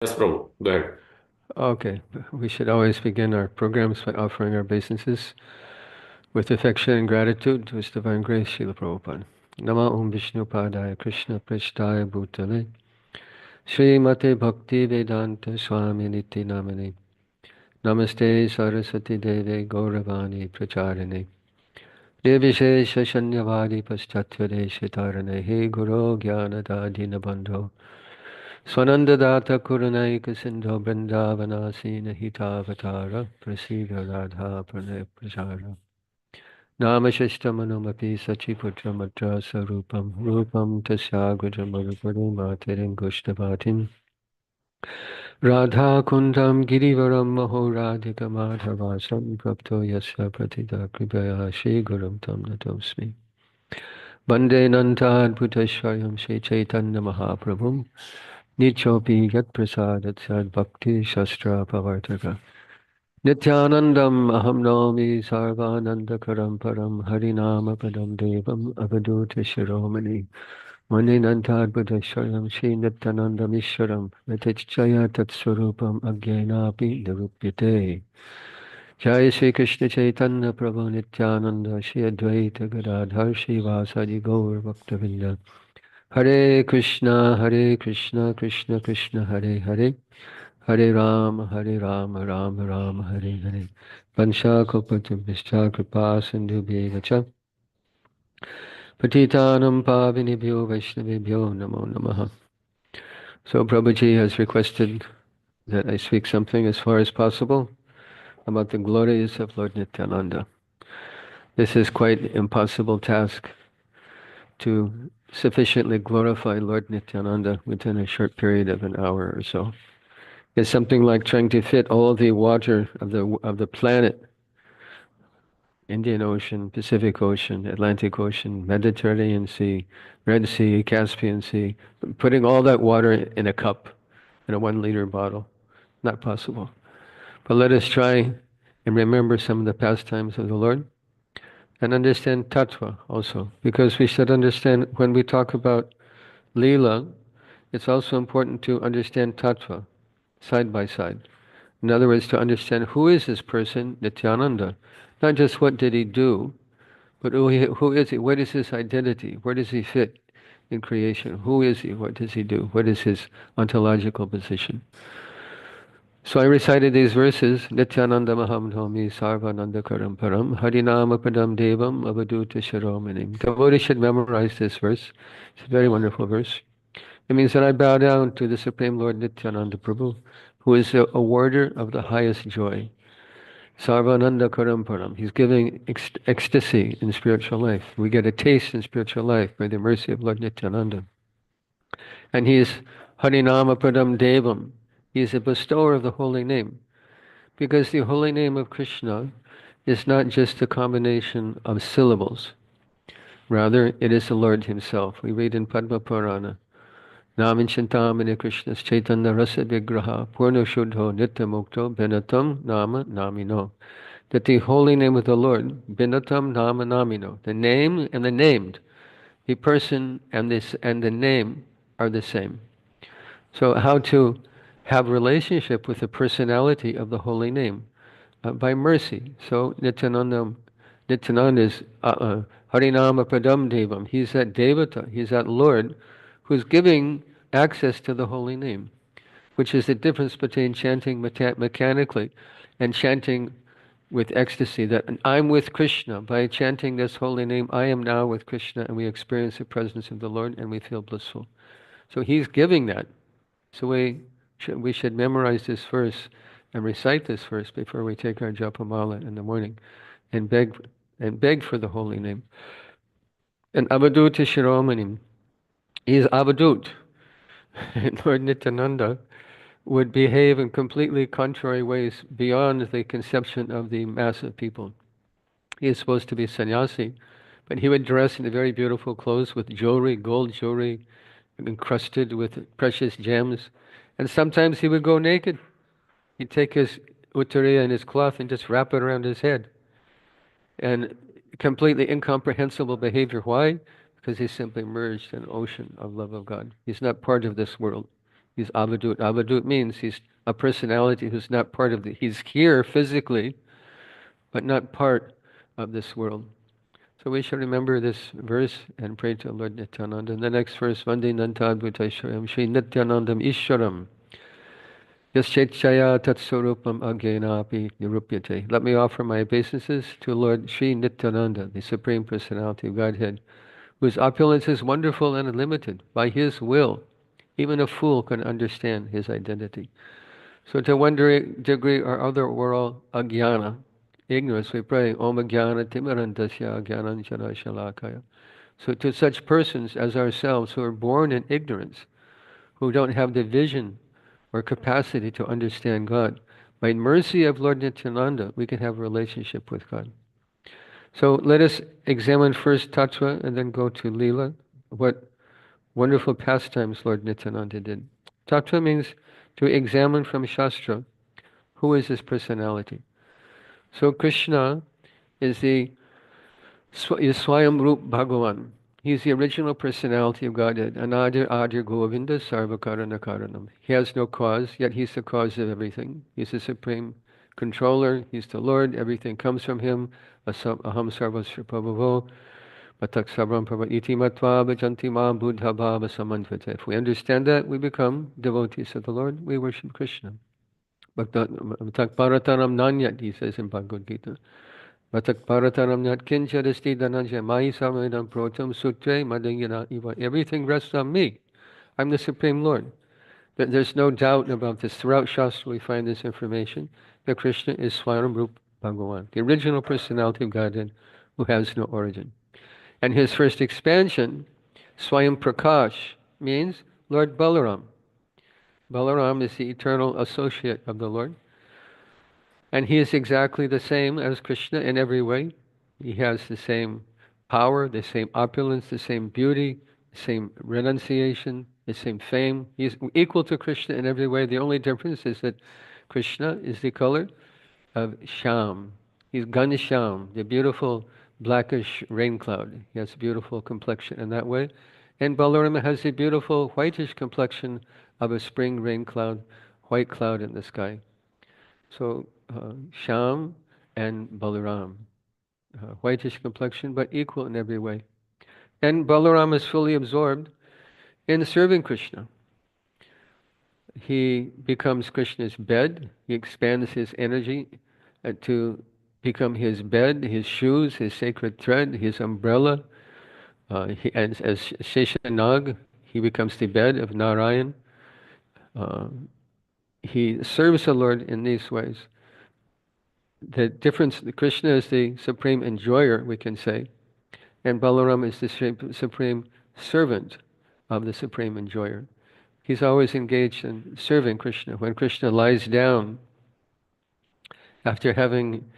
Yes, Prabhu. Go ahead. Okay, we should always begin our programs by offering our obeisances with affection and gratitude to His Divine Grace, Srila Prabhupada. Nama Om Vishnu Padaya Krishna Prishtaya Bhutale Sri Mate Bhakti Vedanta Swami Niti Namane Namaste Saraswati Deve Gauravani Pracharane Devishesha Shanyavadi Paschatya Shitarane He Guru Jnana Dadina Bandho Swanandadata Kurunaika Sindho Vrindavanasina Hitavatara Prasida Radha Pranay Prachara Namashishtamanomapi Sachiputramatra Sarupam Rupam Tasyagutam Marupadu Matirim Gushtavatim Radha Kundam Girivaram Mahoradhika Madhavasam Prapto Yasya Pratita Kripaya Shri Gurum Tam Natosmi Bande Nantad Bhuteshwayam Shri Chaitanya Mahaprabhum Nichopi Yat Prasadat Sad Bhakti Shastra Pavartaka Nityanandam Aham Naumi Sarvanandakaram Param Harinama Padam Devam Avaduta Shiromani Maninantad Buddhaswaram Shri Nityanandam Ishwaram Vatichaya Tatswarupam Agyenapi Nirupyate Jai Shri Krishna Chaitanya Prabhu Nityananda Shri Advaita Gadadhar Shri Vasadi Gaur Bhaktavinda Hare Krishna Krishna Krishna Hare Hare Hare Rama Rama Rama Hare Hare Vanshakopatubhishta Kripa Sindhubheva Cha Patitanam Pavinibhyo Vaishnavibhyo Namo Namaha. So Prabhuji has requested that I speak something as far as possible about the glories of Lord Nityananda. This is quite an impossible task to sufficiently glorify Lord Nityananda within a short period of an hour or so. It's something like trying to fit all the water of the planet, Indian Ocean, Pacific Ocean, Atlantic Ocean, Mediterranean Sea, Red Sea, Caspian Sea, putting all that water in a cup, in a 1 liter bottle. Not possible. But let us try and remember some of the pastimes of the Lord and understand tattva also, because we should understand when we talk about Leela, it's also important to understand tattva side by side. In other words, to understand who is this person, Nityananda, not just what did he do, but who is he? What is his identity? Where does he fit in creation? Who is he? What does he do? What is his ontological position? So I recited these verses, Nityananda Maham Dhomi Sarvananda Karam Param Harinama Padam Devam Avaduta Sharomanim. Devotees should memorize this verse. It's a very wonderful verse. It means that I bow down to the Supreme Lord Nityananda Prabhu, who is a warder of the highest joy. Sarvananda Karamparam. He's giving ecstasy in spiritual life. We get a taste in spiritual life by the mercy of Lord Nityananda. And he is Harinama Padam Devam. He is a bestower of the holy name. Because the holy name of Krishna is not just a combination of syllables. Rather, it is the Lord himself. We read in Padma Purana, Namin Chintamani Krishna's Chaitanya Rasa Vigraha Purna Shuddho Nitya Mukto Benatam Nama Namino. That the holy name of the Lord, Binatam Nama Namino, the name and the named, the person and this and the name are the same. So how to have relationship with the personality of the holy name? By mercy. So Nityananda is Harinama Padam Devam. He's that Devata, he's that Lord who's giving access to the holy name, which is the difference between chanting mechanically and chanting with ecstasy. That I'm with Krishna. By chanting this holy name, I am now with Krishna, and we experience the presence of the Lord and we feel blissful. So he's giving that. So we should memorize this verse and recite this verse before we take our japamala in the morning and beg for the holy name. And Avaduta Shiromani, he is Avadut. Lord Nityananda would behave in completely contrary ways beyond the conception of the mass of people. He is supposed to be sannyasi, but he would dress in very beautiful clothes with jewelry, gold jewelry, encrusted with precious gems. And sometimes he would go naked. He'd take his uttariya and his cloth and just wrap it around his head. And completely incomprehensible behavior. Why? Because he's simply merged in an ocean of love of God. He's not part of this world. He's Avadut. Avadut means he's a personality who's not part of he's here physically, but not part of this world. So we should remember this verse and pray to Lord Nityananda. In the next verse, Vande Nantadvutaishwaram Shri Nityanandam Ishwaram Yaschechaya Tatswarupam Agyenapi Nirupyate. Let me offer my obeisances to Lord Sri Nityananda, the Supreme Personality of Godhead, whose opulence is wonderful and unlimited. By His will, even a fool can understand His identity. So to one degree or other, we're all agyana, ignorance. We pray, Om Agyana Timirandasya Agyananjana Shalakaya. So to such persons as ourselves who are born in ignorance, who don't have the vision or capacity to understand God, by mercy of Lord Nityananda, we can have a relationship with God. So let us examine first Tattva and then go to Leela. What wonderful pastimes Lord Nityananda did. Tattva means to examine from Shastra who is his personality. So Krishna is Swayam Rup Bhagavan. He's the original personality of Godhead. Anadir Adir Govinda Sarvakarana Karanam. He has no cause, yet he's the cause of everything. He's the supreme controller. He's the Lord. Everything comes from him. Aham Sarvasya Prabhavo. Patak Sabram Prabha Iti Matva Bhajanti Ma Buddha Bhava Samantvate. If we understand that, we become devotees of the Lord. We worship Krishna. Patak Paratanam Nanyat, he says in Bhagavad Gita. Patak Paratanam Nyat Kinchadasti Dhananjaya Mai Samadam Protam Sutre Madhyana Iva. Everything rests on me. I'm the Supreme Lord. There's no doubt about this. Throughout Shastra we find this information that Krishna is Swayam Rup Bhagavan, the original personality of Godhead who has no origin. And his first expansion, Swayam Prakash, means Lord Balaram. Balaram is the eternal associate of the Lord. And he is exactly the same as Krishna in every way. He has the same power, the same opulence, the same beauty, the same renunciation, the same fame. He is equal to Krishna in every way. The only difference is that Krishna is the color of Sham. He's Ganesham, the beautiful blackish rain cloud. He has a beautiful complexion in that way. And Balarama has the beautiful whitish complexion of a spring rain cloud, white cloud in the sky. So Sham and Balaram, whitish complexion, but equal in every way. And Balaram is fully absorbed in serving Krishna. He becomes Krishna's bed. He expands his energy to become his bed, his shoes, his sacred thread, his umbrella. As Sheshanag, he becomes the bed of Narayan. He serves the Lord in these ways. The difference, Krishna is the supreme enjoyer, we can say, and Balaram is the supreme servant of the supreme enjoyer. He's always engaged in serving Krishna. When Krishna lies down after having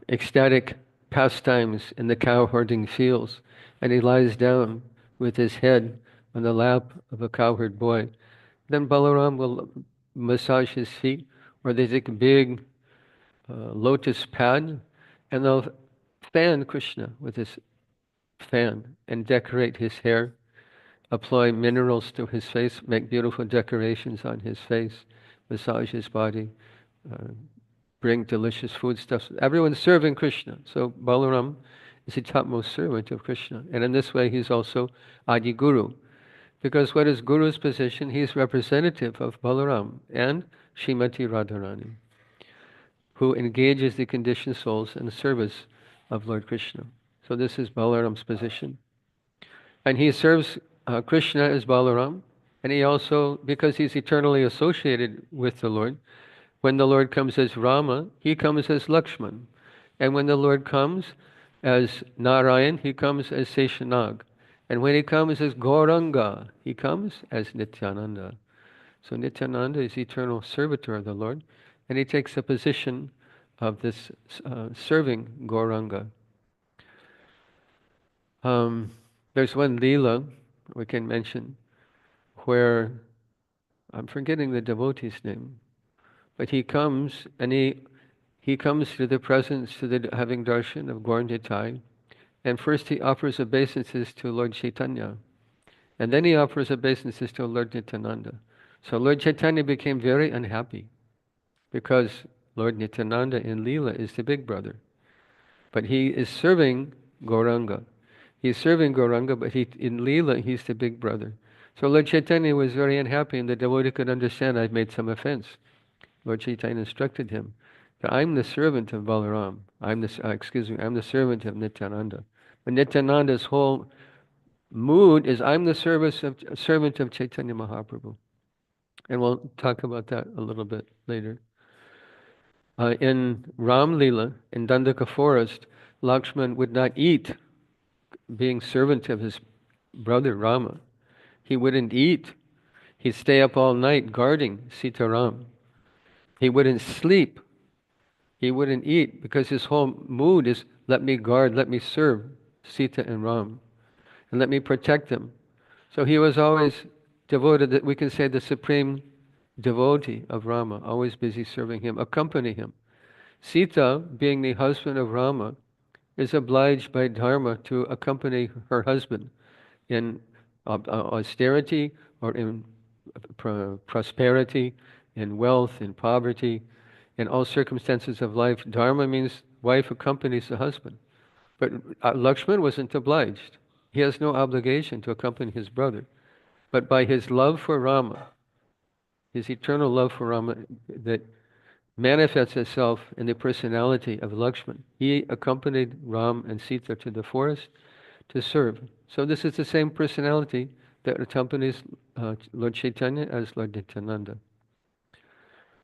ecstatic pastimes in the cow herding fields, and he lies down with his head on the lap of a cowherd boy, then Balaram will massage his feet, or they take a big lotus pad, and they'll fan Krishna with his fan and decorate his hair, apply minerals to his face, make beautiful decorations on his face, massage his body, bring delicious foodstuffs. Everyone's serving Krishna. So Balaram is the topmost servant of Krishna. And in this way, he's also Adi Guru. Because what is Guru's position? He's representative of Balaram and Srimati Radharani, who engages the conditioned souls in the service of Lord Krishna. So this is Balaram's position. And he serves Krishna as Balaram, and he also, because he's eternally associated with the Lord, when the Lord comes as Rama, he comes as Lakshman. And when the Lord comes as Narayan, he comes as Seshanag. And when he comes as Gauranga, he comes as Nityananda. So Nityananda is eternal servitor of the Lord, and he takes the position of this serving Gauranga. There's one Leela we can mention where, I'm forgetting the devotee's name, but he comes and he comes to the presence, to the having darshan of Gaur Nitai, and first he offers obeisances to Lord Chaitanya, and then he offers obeisances to Lord Nityananda. So Lord Chaitanya became very unhappy because Lord Nityananda in Leela is the big brother. But he is serving Gauranga. He's serving Gauranga, but in Leela, he's the big brother. So Lord Chaitanya was very unhappy, and the devotee could understand I've made some offense. Lord Chaitanya instructed him that I'm the servant of Balaram. I'm the servant of Nityananda. But Nityananda's whole mood is I'm the servant of Chaitanya Mahaprabhu. And we'll talk about that a little bit later. In Ram Lila, in Dandaka forest, Lakshman would not eat, being servant of his brother Rama. He wouldn't eat. He'd stay up all night guarding Sita Ram. He wouldn't sleep. He wouldn't eat because his whole mood is let me guard, let me serve Sita and Ram, and let me protect them. So he was always devoted, that we can say the supreme devotee of Rama, always busy serving him, accompany him. Sita, being the husband of Rama, is obliged by dharma to accompany her husband in austerity or in prosperity, in wealth, in poverty, in all circumstances of life. Dharma means wife accompanies the husband. But Lakshman wasn't obliged. He has no obligation to accompany his brother. But by his love for Rama, his eternal love for Rama that manifests itself in the personality of Lakshman, he accompanied Ram and Sita to the forest to serve. So this is the same personality that accompanies Lord Chaitanya as Lord Nityananda.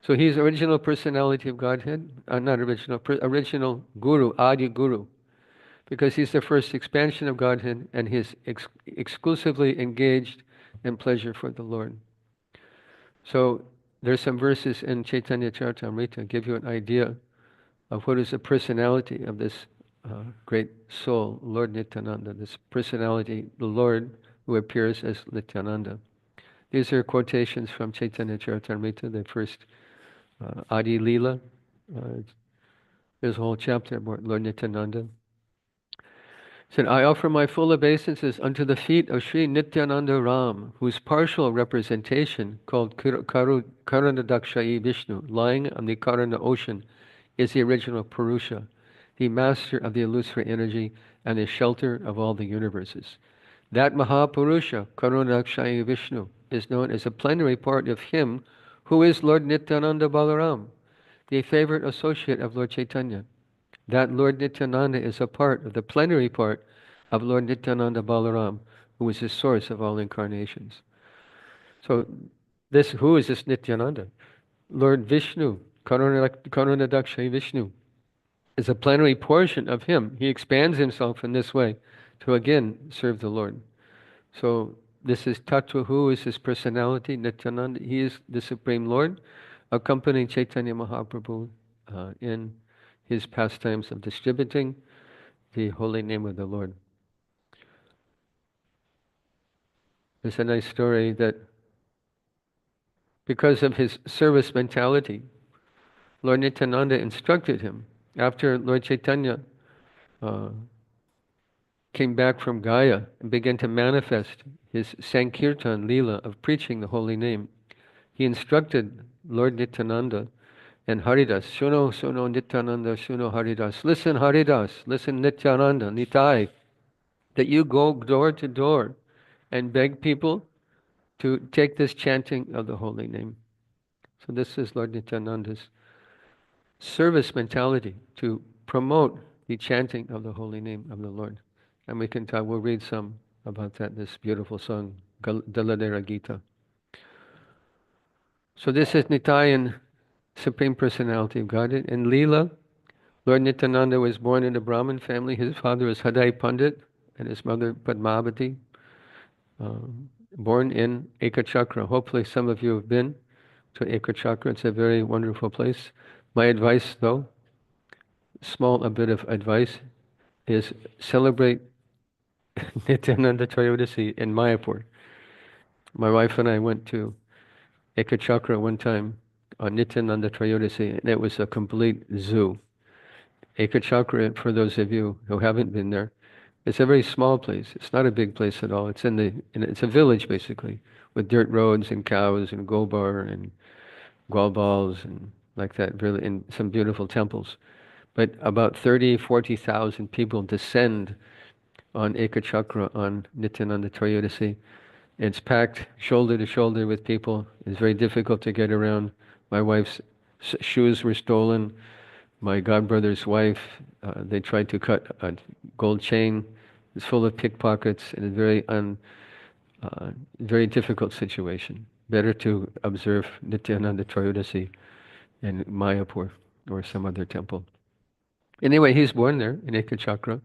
So he's original personality of Godhead, not original, original Guru, Adi Guru, because he's the first expansion of Godhead and he's exclusively engaged in pleasure for the Lord. So there's some verses in Chaitanya Charitamrita give you an idea of what is the personality of this great soul, Lord Nityananda, this personality, the Lord who appears as Nityananda. These are quotations from Chaitanya Charitamrita, the first Adi Leela. There's a whole chapter about Lord Nityananda. Said, I offer my full obeisances unto the feet of Sri Nityananda Ram, whose partial representation, called Karanadakshayi Vishnu, lying on the Karana ocean, is the original Purusha, the master of the illusory energy and the shelter of all the universes. That Mahapurusha, Karanadakshayi Vishnu, is known as a plenary part of him who is Lord Nityananda Balaram, the favorite associate of Lord Chaitanya. That Lord Nityananda is a part of the plenary part of Lord Nityananda Balaram, who is the source of all incarnations. So who is this Nityananda? Lord Vishnu, Karanadakshayi Vishnu, is a plenary portion of him. He expands himself in this way to again serve the Lord. So this is Tattva, who is his personality, Nityananda. He is the Supreme Lord, accompanying Chaitanya Mahaprabhu in his pastimes of distributing the holy name of the Lord. There's a nice story that because of his service mentality, Lord Nityananda instructed him after Lord Chaitanya came back from Gaya and began to manifest his Sankirtan Leela of preaching the holy name. He instructed Lord Nityananda and Haridas, Suno, Suno, Nityananda, Suno, Haridas. Listen, Haridas, listen, Nityananda, Nitai, that you go door to door and beg people to take this chanting of the holy name. So this is Lord Nityananda's service mentality to promote the chanting of the holy name of the Lord. And we'll read some about that, this beautiful song, Daladera Gita. So this is Nitayan, Supreme Personality of Godhead. In Leela, Lord Nityananda was born in a Brahmin family. His father was Hadai Pandit and his mother Padmavati. Born in Ekachakra. Hopefully some of you have been to Ekachakra. It's a very wonderful place. My advice, though, a bit of advice, is celebrate Nityananda Trayodasi in Mayapur. My wife and I went to Ekachakra one time on Nityananda Trayodasi, and it was a complete zoo. Ekachakra, for those of you who haven't been there, it's a very small place. It's not a big place at all. It's it's a village basically, with dirt roads and cows and gobar and balls and like that, really, in some beautiful temples. But about 40,000 people descend on Ekachakra on Nityananda Trayodasi. It's packed shoulder to shoulder with people. It's very difficult to get around. My wife's shoes were stolen. My godbrother's wife, they tried to cut a gold chain. It's full of pickpockets and a very difficult situation. Better to observe Nityananda Trayodasi in Mayapur or some other temple. Anyway, he's born there in Ekachakra,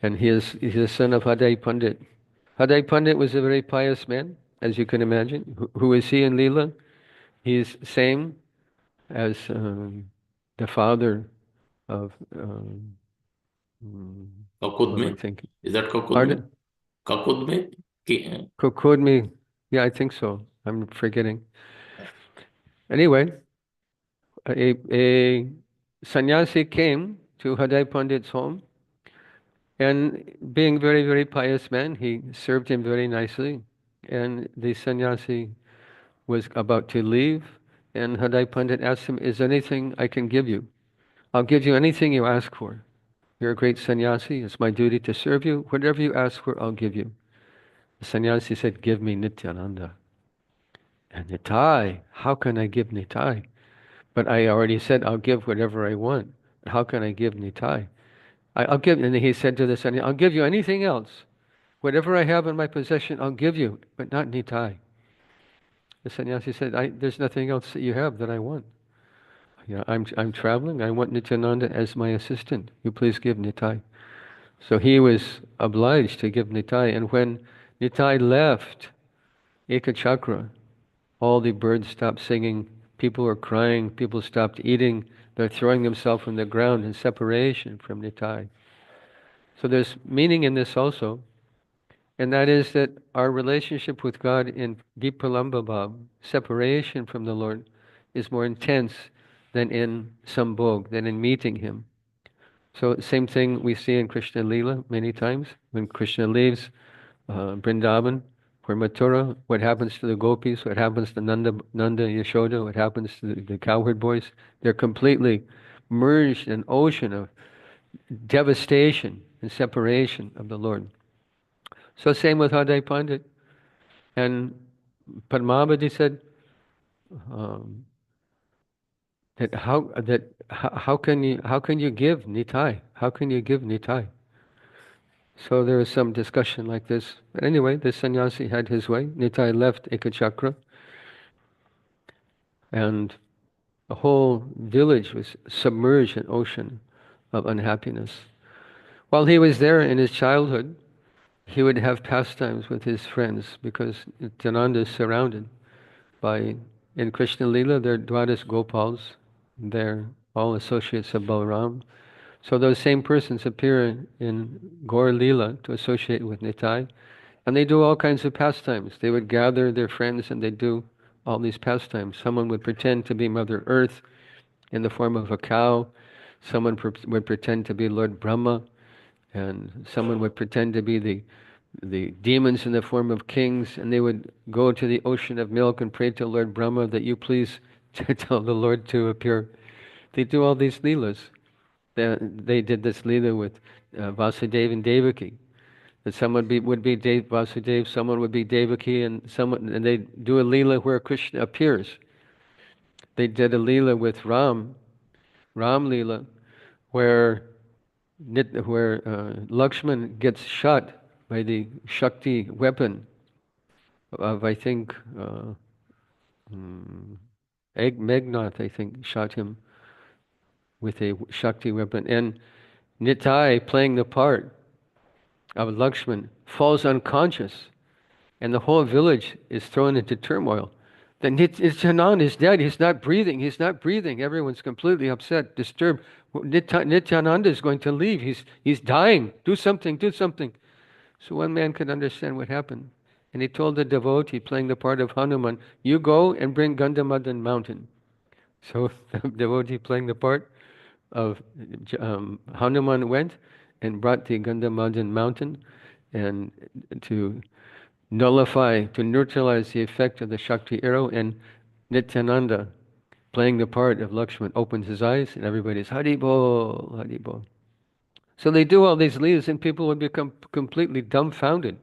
and he's the son of Hadai Pandit. Hadai Pandit was a very pious man, as you can imagine. Who is he in Leela? He's same as the father of what am I Kakudme? thinking? Is that Kakudme? Pardon? Kakudme? Kokodmi. Yeah, I think so. I'm forgetting. Anyway, a sannyasi came to Hadai Pandit's home, and being very, very pious man, he served him very nicely. And the sannyasi was about to leave, and Hadai Pandit asked him, "Is there anything I can give you? I'll give you anything you ask for. You're a great sannyasi. It's my duty to serve you. Whatever you ask for, I'll give you." The sannyasi said, "Give me Nityananda." And Nitai, how can I give Nitai? But I already said I'll give whatever I want. How can I give Nitai? I'll give, and he said to the sannyasi, "I'll give you anything else. Whatever I have in my possession, I'll give you, but not Nitai." The sannyasi said, "There's nothing else that you have that I want. I'm traveling. I want Nityananda as my assistant. You please give Nitai." So he was obliged to give Nitai. And when Nitai left Ekachakra, all the birds stopped singing. People were crying. People stopped eating. They're throwing themselves on the ground in separation from Nitai. So there's meaning in this also, and that is that our relationship with God in Vipralambha, separation from the Lord, is more intense than in Sambhog, than in meeting Him. So same thing we see in Krishna Lila many times. When Krishna leaves Vrindavan for Mathura, what happens to the gopis, what happens to Nanda Yashoda, what happens to the cowherd boys? They're completely merged in an ocean of devastation and separation of the Lord. So same with Hadai Pandit. And Padmavati said how can you give Nitai? How can you give Nitai? So there was some discussion like this. But anyway, the sannyasi had his way. Nitai left Ekachakra, and the whole village was submerged in an ocean of unhappiness. While he was there in his childhood, he would have pastimes with his friends because Nityananda is surrounded by, in Krishna Lila, they're Dwadas Gopals, they're all associates of Balaram. So those same persons appear in Gaur Lila to associate with Nitai, and they do all kinds of pastimes. They would gather their friends and they do all these pastimes. Someone would pretend to be Mother Earth in the form of a cow. Someone would pretend to be Lord Brahma, and someone would pretend to be the demons in the form of kings, and they would go to the ocean of milk and pray to Lord Brahma that you please tell the Lord to appear. They do all these leelas. They did this leela with Vasudeva and Devaki. That someone would be Vasudeva, someone would be Devaki, and they do a leela where Krishna appears. They did a leela with Ram leela, where Lakshman gets shot by the Shakti weapon of, I think, Megnath, I think, shot him with a Shakti weapon. And Nitai, playing the part of Lakshman, falls unconscious, and the whole village is thrown into turmoil. Then Nityananda is dead. He's not breathing. He's not breathing. Everyone's completely upset, disturbed. Nityananda is going to leave. He's dying. Do something. Do something. So one man could understand what happened. And he told the devotee playing the part of Hanuman, "You go and bring Gandhamadhan mountain." So the devotee playing the part of Hanuman went and brought the Gandhamadhan mountain and to nullify, to neutralize the effect of the Shakti arrow, and Nityananda, playing the part of Lakshman, opens his eyes and everybody's Haribol, Haribol. So they do all these leelas and people would become completely dumbfounded,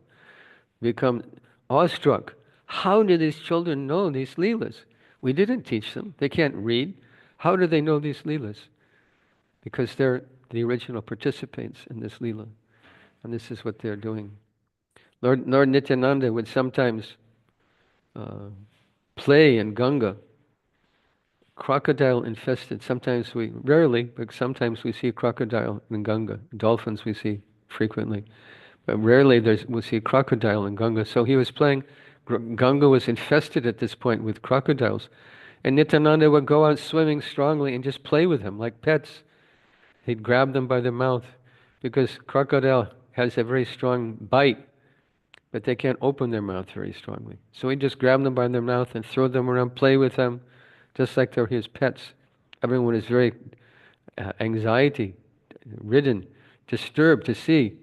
become awestruck. How do these children know these leelas? We didn't teach them. They can't read. How do they know these leelas? Because they're the original participants in this leela. And this is what they're doing. Lord Nityananda would sometimes uh, play in Ganga, crocodile infested. Sometimes rarely, but sometimes we see a crocodile in Ganga. Dolphins we see frequently. But rarely we'll see a crocodile in Ganga. So he was playing, Ganga was infested at this point with crocodiles. And Nityananda would go out swimming strongly and just play with them like pets. He'd grab them by the mouth because crocodile has a very strong bite, but they can't open their mouth very strongly. So he'd just grab them by their mouth and throw them around, play with them, just like they're his pets. Everyone is very anxiety ridden, disturbed to see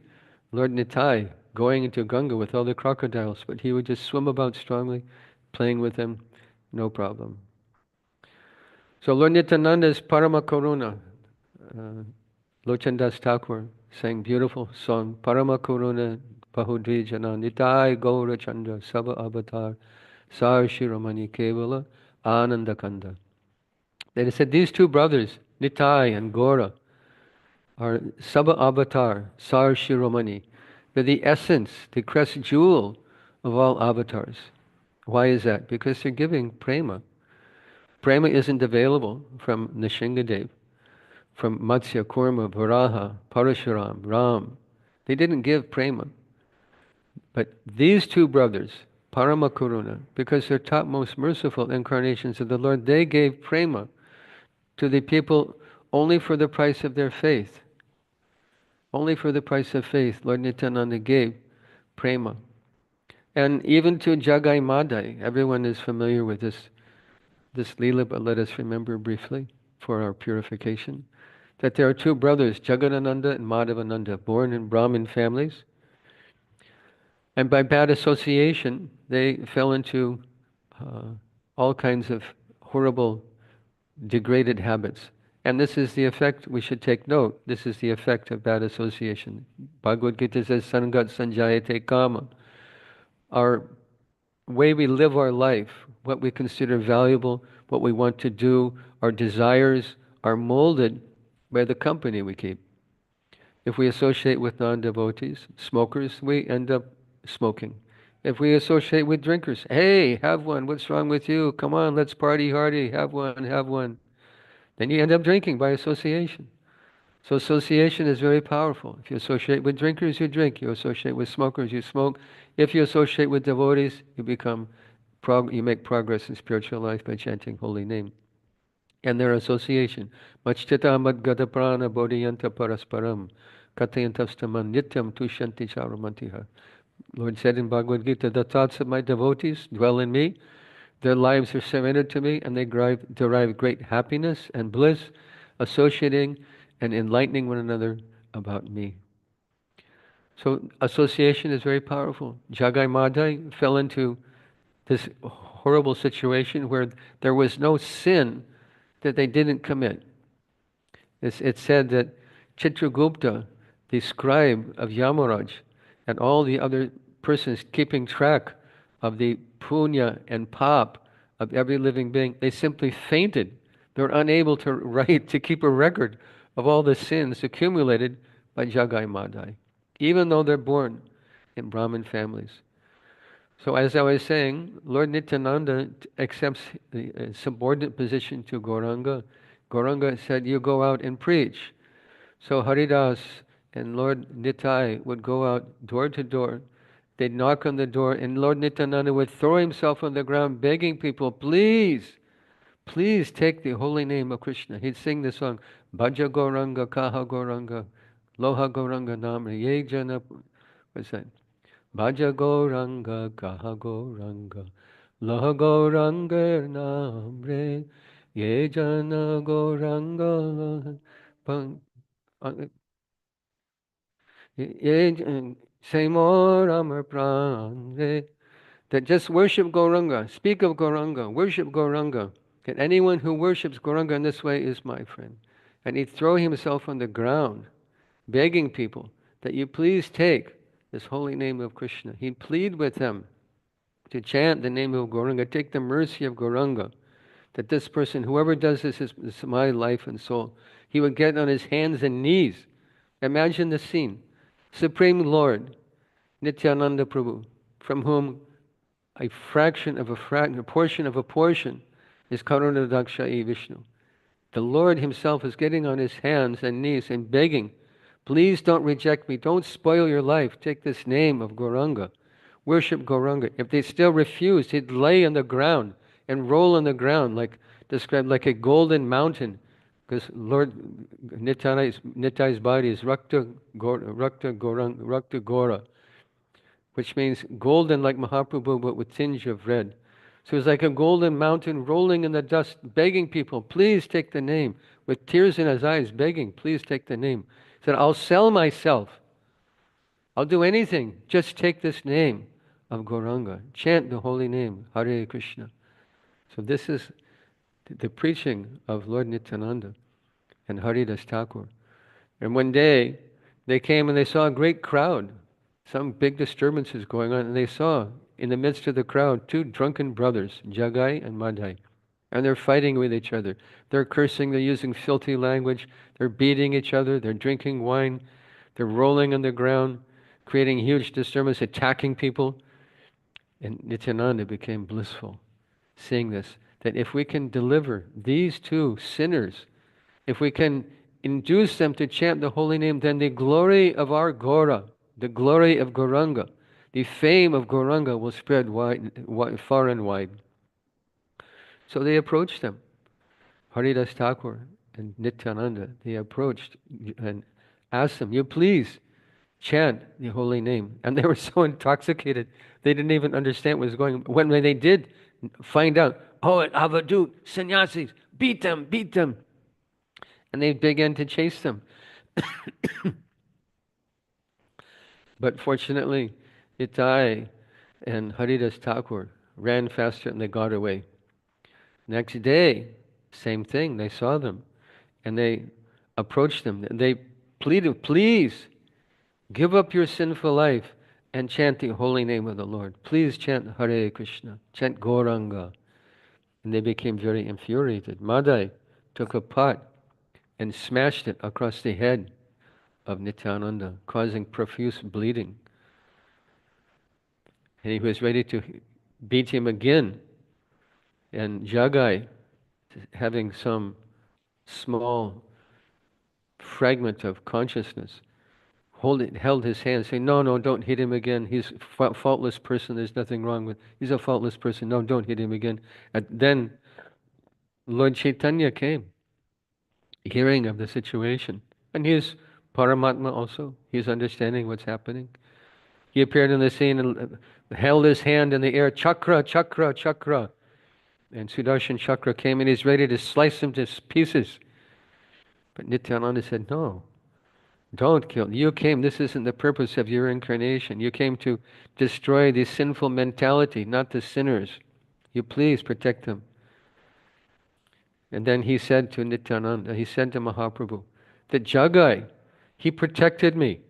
Lord Nitai going into Ganga with all the crocodiles, but he would just swim about strongly, playing with them, no problem. So Lord Nityananda's Parama Karuna, Lochandas Thakur sang beautiful song, Parama Karuna Bahudri Jana Nitai Gaura Chandra Saba Avatar Sar Shiromani Kevala Ananda Kanda. They said these two brothers, Nitai and Gaura, are Saba Avatar, Sar Shiromani. They're the essence, the crest jewel of all avatars. Why is that? Because they're giving prema. Prema isn't available from Nishingadev, from Matsya, Kurma, Varaha, Parashuram, Ram. They didn't give prema. But these two brothers, Parama Karuna, because they're top most merciful incarnations of the Lord, they gave prema to the people only for the price of their faith. Only for the price of faith, Lord Nityananda gave prema. And even to Jagai Madai, everyone is familiar with this Leela, but let us remember briefly for our purification, that there are two brothers, Jagadananda and Madhavananda, born in Brahmin families. And by bad association, they fell into all kinds of horrible, degraded habits. And this is the effect, we should take note, this is the effect of bad association. Bhagavad Gita says, Sangat Sanjayate Kama. Our way we live our life, what we consider valuable, what we want to do, our desires are molded by the company we keep. If we associate with non-devotees, smokers, we end up smoking. If we associate with drinkers, hey, have one, what's wrong with you? Come on, let's party hardy, have one, have one. Then you end up drinking by association. So association is very powerful. If you associate with drinkers, you drink. You associate with smokers, you smoke. If you associate with devotees, you make progress in spiritual life by chanting holy name. And their association. Machchita madgata prana bodhiyanta parasparam kathayantastaman nityam tushyanti charamantiha. Lord said in Bhagavad Gita, the thoughts of my devotees dwell in me, their lives are surrendered to me, and they derive great happiness and bliss, associating and enlightening one another about me. So association is very powerful. Jagai Madai fell into this horrible situation where there was no sin that they didn't commit. It's said that Chitragupta, the scribe of Yamaraj, and all the other persons keeping track of the punya and pap of every living being, they simply fainted. They're unable to write, to keep a record of all the sins accumulated by Jagai Madai, even though they're born in Brahmin families. So as I was saying, Lord Nityananda accepts the subordinate position to Gauranga. Gauranga said, you go out and preach. So Haridas and Lord Nitai would go out door to door. They'd knock on the door, and Lord Nityananda would throw himself on the ground, begging people, please, please take the holy name of Krishna. He'd sing the song, Bhaja Gauranga, Kaha Gauranga, Loha Gauranga Namre, Ye Jana, what's that? Bhaja Gauranga, Kaha Gauranga, Loha Gauranga Namre, Ye Jana Gauranga, Say more, Amar Pran, that just worship Gauranga, speak of Gauranga, worship Gauranga. That anyone who worships Gauranga in this way is my friend. And he'd throw himself on the ground, begging people that you please take this holy name of Krishna. He'd plead with them to chant the name of Gauranga, take the mercy of Gauranga, that this person, whoever does this is my life and soul. He would get on his hands and knees. Imagine the scene. Supreme Lord, Nityananda Prabhu, from whom a fraction of a portion of a portion is Karuna Dakshayi Vishnu. The Lord himself is getting on his hands and knees and begging, please don't reject me, don't spoil your life, take this name of Gauranga, worship Gauranga. If they still refused, he'd lay on the ground and roll on the ground, like described like a golden mountain, because Lord Nitai's body is Rakta Gora, which means golden like Mahaprabhu, but with tinge of red. So it's like a golden mountain rolling in the dust, begging people, please take the name, with tears in his eyes, begging, please take the name. He said, I'll sell myself. I'll do anything. Just take this name of Gauranga. Chant the holy name, Hare Krishna. So this is the preaching of Lord Nityananda and Haridas Thakur. And one day, they came and they saw a great crowd, some big disturbances going on, and they saw in the midst of the crowd two drunken brothers, Jagai and Madhai, and they're fighting with each other. They're cursing, they're using filthy language, they're beating each other, they're drinking wine, they're rolling on the ground, creating huge disturbance, attacking people. And Nityananda became blissful, seeing this, that if we can deliver these two sinners, if we can induce them to chant the holy name, then the glory of our Gora, the glory of Gauranga, the fame of Gauranga will spread far and wide. So they approached them, Haridas Thakur and Nityananda. They approached and asked them, you please chant the holy name. And they were so intoxicated, they didn't even understand what was going on. When they did find out, oh, Avadut, sannyasis, beat them, beat them. And they began to chase them. But fortunately, Itai and Haridas Thakur ran faster and they got away. Next day, same thing, they saw them and they approached them. They pleaded, please give up your sinful life and chant the holy name of the Lord. Please chant Hare Krishna, chant Gauranga. And they became very infuriated. Madhai took a pot and smashed it across the head of Nityananda, causing profuse bleeding. And he was ready to beat him again. And Jagai, having some small fragment of consciousness, held his hand, saying, no, no, don't hit him again. He's a faultless person. There's nothing wrong with him. He's a faultless person. No, don't hit him again. And then Lord Chaitanya came, hearing of the situation. And he is Paramatma also. He's understanding what's happening. He appeared on the scene and held his hand in the air, chakra, chakra, chakra. And Sudarshan Chakra came and he's ready to slice him to pieces. But Nityananda said, no, don't kill. You came, this isn't the purpose of your incarnation. You came to destroy the sinful mentality, not the sinners. You please protect them. And then he said to Nityananda, he said to Mahaprabhu, that Jagai, he protected me.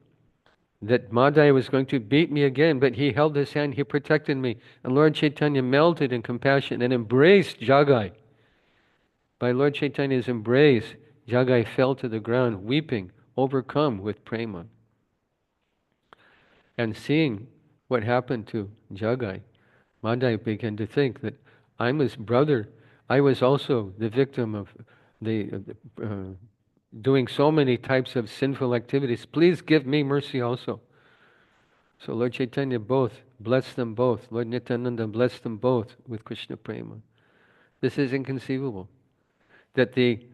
That Madhai was going to beat me again, but he held his hand, he protected me. And Lord Chaitanya melted in compassion and embraced Jagai. By Lord Chaitanya's embrace, Jagai fell to the ground, weeping, overcome with prema. And seeing what happened to Jagai, Madhai began to think that I'm his brother. I was also the victim of doing so many types of sinful activities. Please give me mercy also. So Lord Chaitanya blessed them both. Lord Nityananda blessed them both with Krishna Prema. This is inconceivable, that the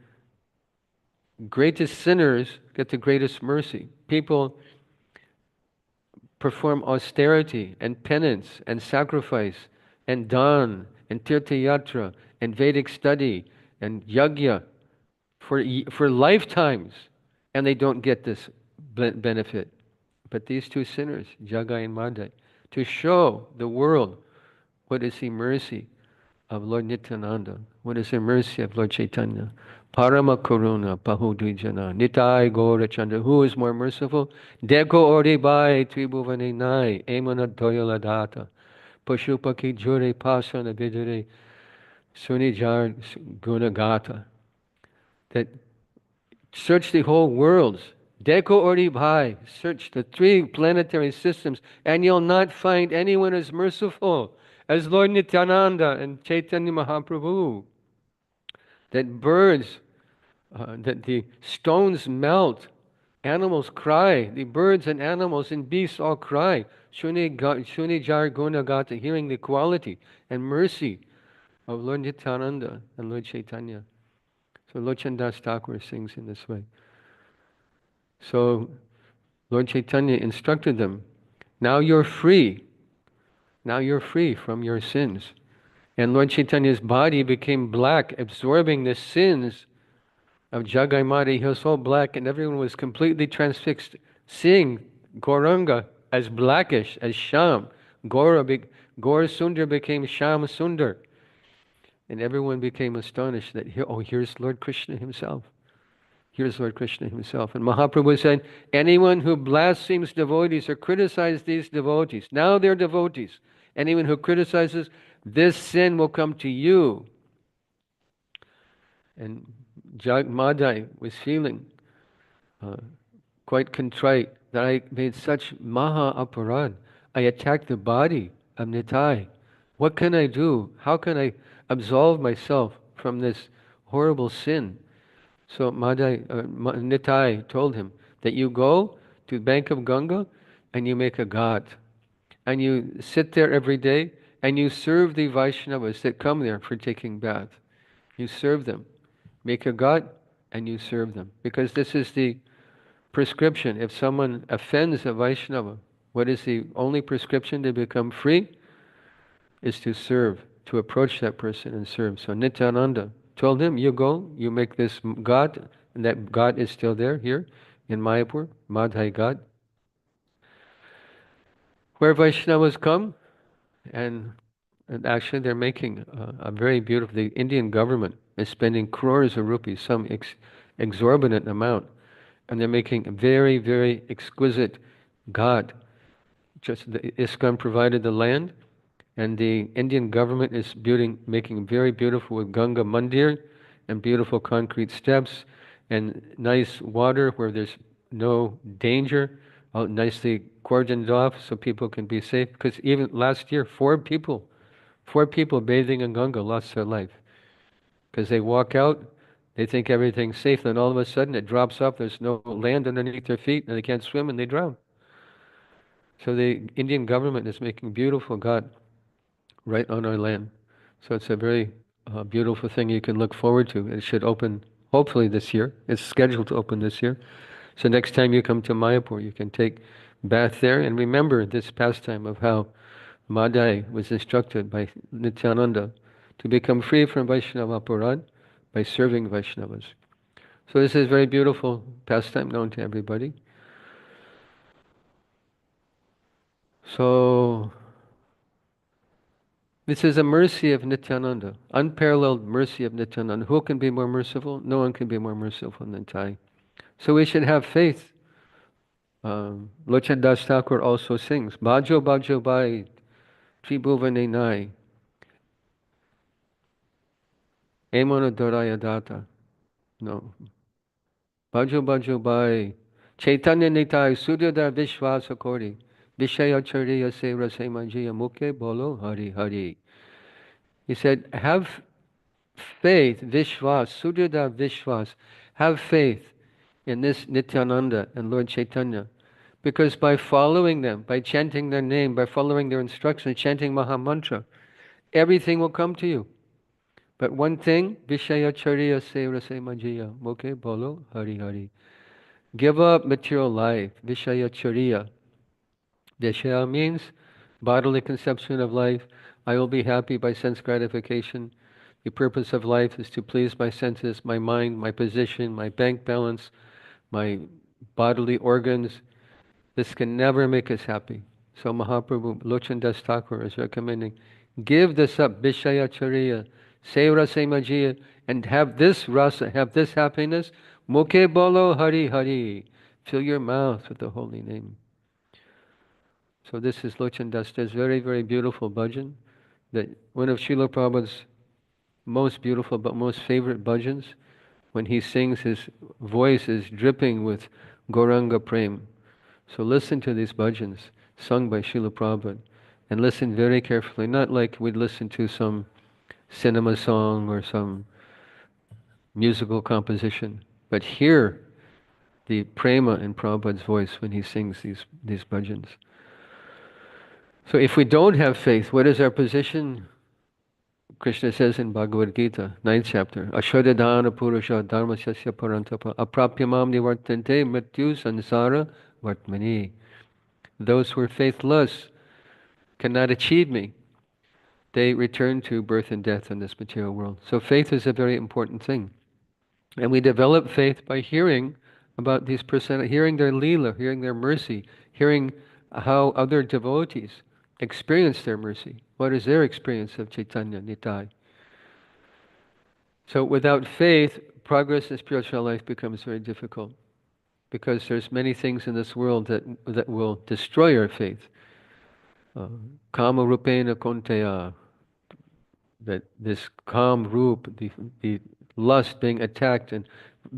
greatest sinners get the greatest mercy. People perform austerity and penance and sacrifice and dan and tirtha yatra and Vedic study and yajna for lifetimes, and they don't get this benefit. But these two sinners, Jagai and Madhai, to show the world What is the mercy of Lord Nityananda? What is the mercy of Lord Chaitanya? Parama Karuna Pahudvijana Nitai Gaura Chandra. Who is more merciful? Deko Ori Bai Tribhuvane Nai Emana Doyaladata Pashupaki Jure Pasana Vidure Sunijar Gunagata. That search the whole worlds. Deko Ori Bhai, search the three planetary systems, and you'll not find anyone as merciful as Lord Nityananda and Chaitanya Mahaprabhu. That birds, that the stones melt, animals cry, the birds and animals and beasts all cry. Shuni Jar Gunagata, hearing the quality and mercy of Lord Nityananda and Lord Chaitanya. So Lord Chandas Thakur sings in this way. So Lord Chaitanya instructed them, now you're free. Now you're free from your sins. And Lord Chaitanya's body became black, absorbing the sins of Jagai Mata. He was so black and everyone was completely transfixed, seeing Gauranga as blackish, as Sham. Gaur Sundar became Sham Sundar. And everyone became astonished that, here's Lord Krishna himself. Here's Lord Krishna himself. And Mahaprabhu said, anyone who blasphemes devotees or criticizes these devotees, now they're devotees. Anyone who criticizes, this sin will come to you. And Madai was feeling quite contrite that I made such maha aparad. I attacked the body of Nitai. What can I do? How can I absolve myself from this horrible sin? So Nitai told him that you go to the bank of Ganga and you make a ghat. And you sit there every day and you serve the Vaishnavas that come there for taking bath. You serve them. Make a ghat and you serve them. Because this is the prescription. If someone offends a Vaishnava, what is the only prescription to become free? Is to serve, to approach that person and serve. So Nityananda told him, you go, you make this ghat, and that ghat is still there, here, in Mayapur, Madhai Ghat, where Vaishnavas come, and actually they're making a very beautiful, the Indian government is spending crores of rupees, some exorbitant amount, and they're making a very, very exquisite ghat. Just the ISKCON provided the land, and the Indian government is making very beautiful with Ganga Mandir, and beautiful concrete steps, and nice water where there's no danger, all nicely cordoned off so people can be safe. Because even last year, four people bathing in Ganga lost their life. Because they walk out, they think everything's safe, then all of a sudden it drops off, there's no land underneath their feet, and they can't swim and they drown. So the Indian government is making beautiful ghat right on our land. So it's a very beautiful thing you can look forward to. It should open hopefully this year. It's scheduled to open this year. So next time you come to Mayapur, you can take bath there and remember this pastime of how Madai was instructed by Nityananda to become free from Vaishnava Aparad by serving Vaishnavas. So this is a very beautiful pastime known to everybody. So this is a mercy of Nityananda, unparalleled mercy of Nityananda. Who can be more merciful? No one can be more merciful than Tai. So we should have faith. Lochan Das Thakur also sings, Bhajo Bhajo Bai, Tribhuvane Nai, Emona Doraya Data. No. Bhajo Bhajo Bai, Chaitanya Nitai, Suryodar Vishwasa Kori, Vishaya Chariya Se Rase Manjiya Mukhe Bolo Hari Hari. He said, have faith, Vishwas, Suryodar Vishwas, have faith in this Nityananda and Lord Chaitanya. Because by following them, by chanting their name, by following their instructions, chanting Maha Mantra, everything will come to you. But one thing, Vishaya Chariya Se Rase Manjiya Mukhe Bolo Hari Hari. Give up material life, Vishaya Chariya. Vishaya means bodily conception of life. I will be happy by sense gratification. The purpose of life is to please my senses, my mind, my position, my bank balance, my bodily organs. This can never make us happy. So Mahaprabhu, Lochan Das Thakur is recommending, Give this up, Vishayachariya, say Rasemajiya, and have this rasa, have this happiness. Mukhe bolo Hari Hari. Fill your mouth with the holy name. So this is Lochan Dasta's very, very beautiful bhajan. That one of Srila Prabhupada's most beautiful but most favorite bhajans. When he sings, his voice is dripping with Gauranga Prem. So listen to these bhajans sung by Srila Prabhupada and listen very carefully, not like we'd listen to some cinema song or some musical composition, but hear the prema in Prabhupada's voice when he sings these bhajans. So if we don't have faith, what is our position? Krishna says in Bhagavad Gita, 9th chapter, Ashwadadhana Purusha Dharmasya Parantapa Aprapyamam Nivartante Mrityu Sansara Vartmani. Those who are faithless cannot achieve me. They return to birth and death in this material world. So faith is a very important thing. And we develop faith by hearing about these hearing their leela, hearing their mercy, hearing how other devotees experience their mercy. What is their experience of Chaitanya Nitai? So without faith, progress in spiritual life becomes very difficult because there's many things in this world that will destroy our faith. Kama rupena konteya, that this calm roop, the lust being attacked and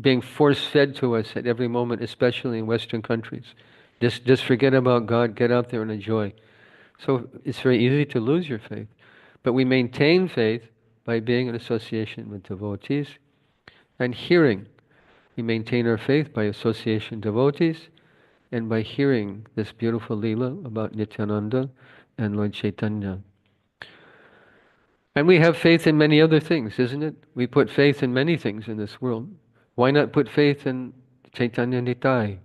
being force-fed to us at every moment, especially in Western countries. Just forget about God, get out there and enjoy. So it's very easy to lose your faith. But we maintain faith by being in association with devotees and hearing. We maintain our faith by association with devotees and by hearing this beautiful Leela about Nityananda and Lord Chaitanya. And we have faith in many other things, isn't it? We put faith in many things in this world. Why not put faith in Chaitanya Nitai?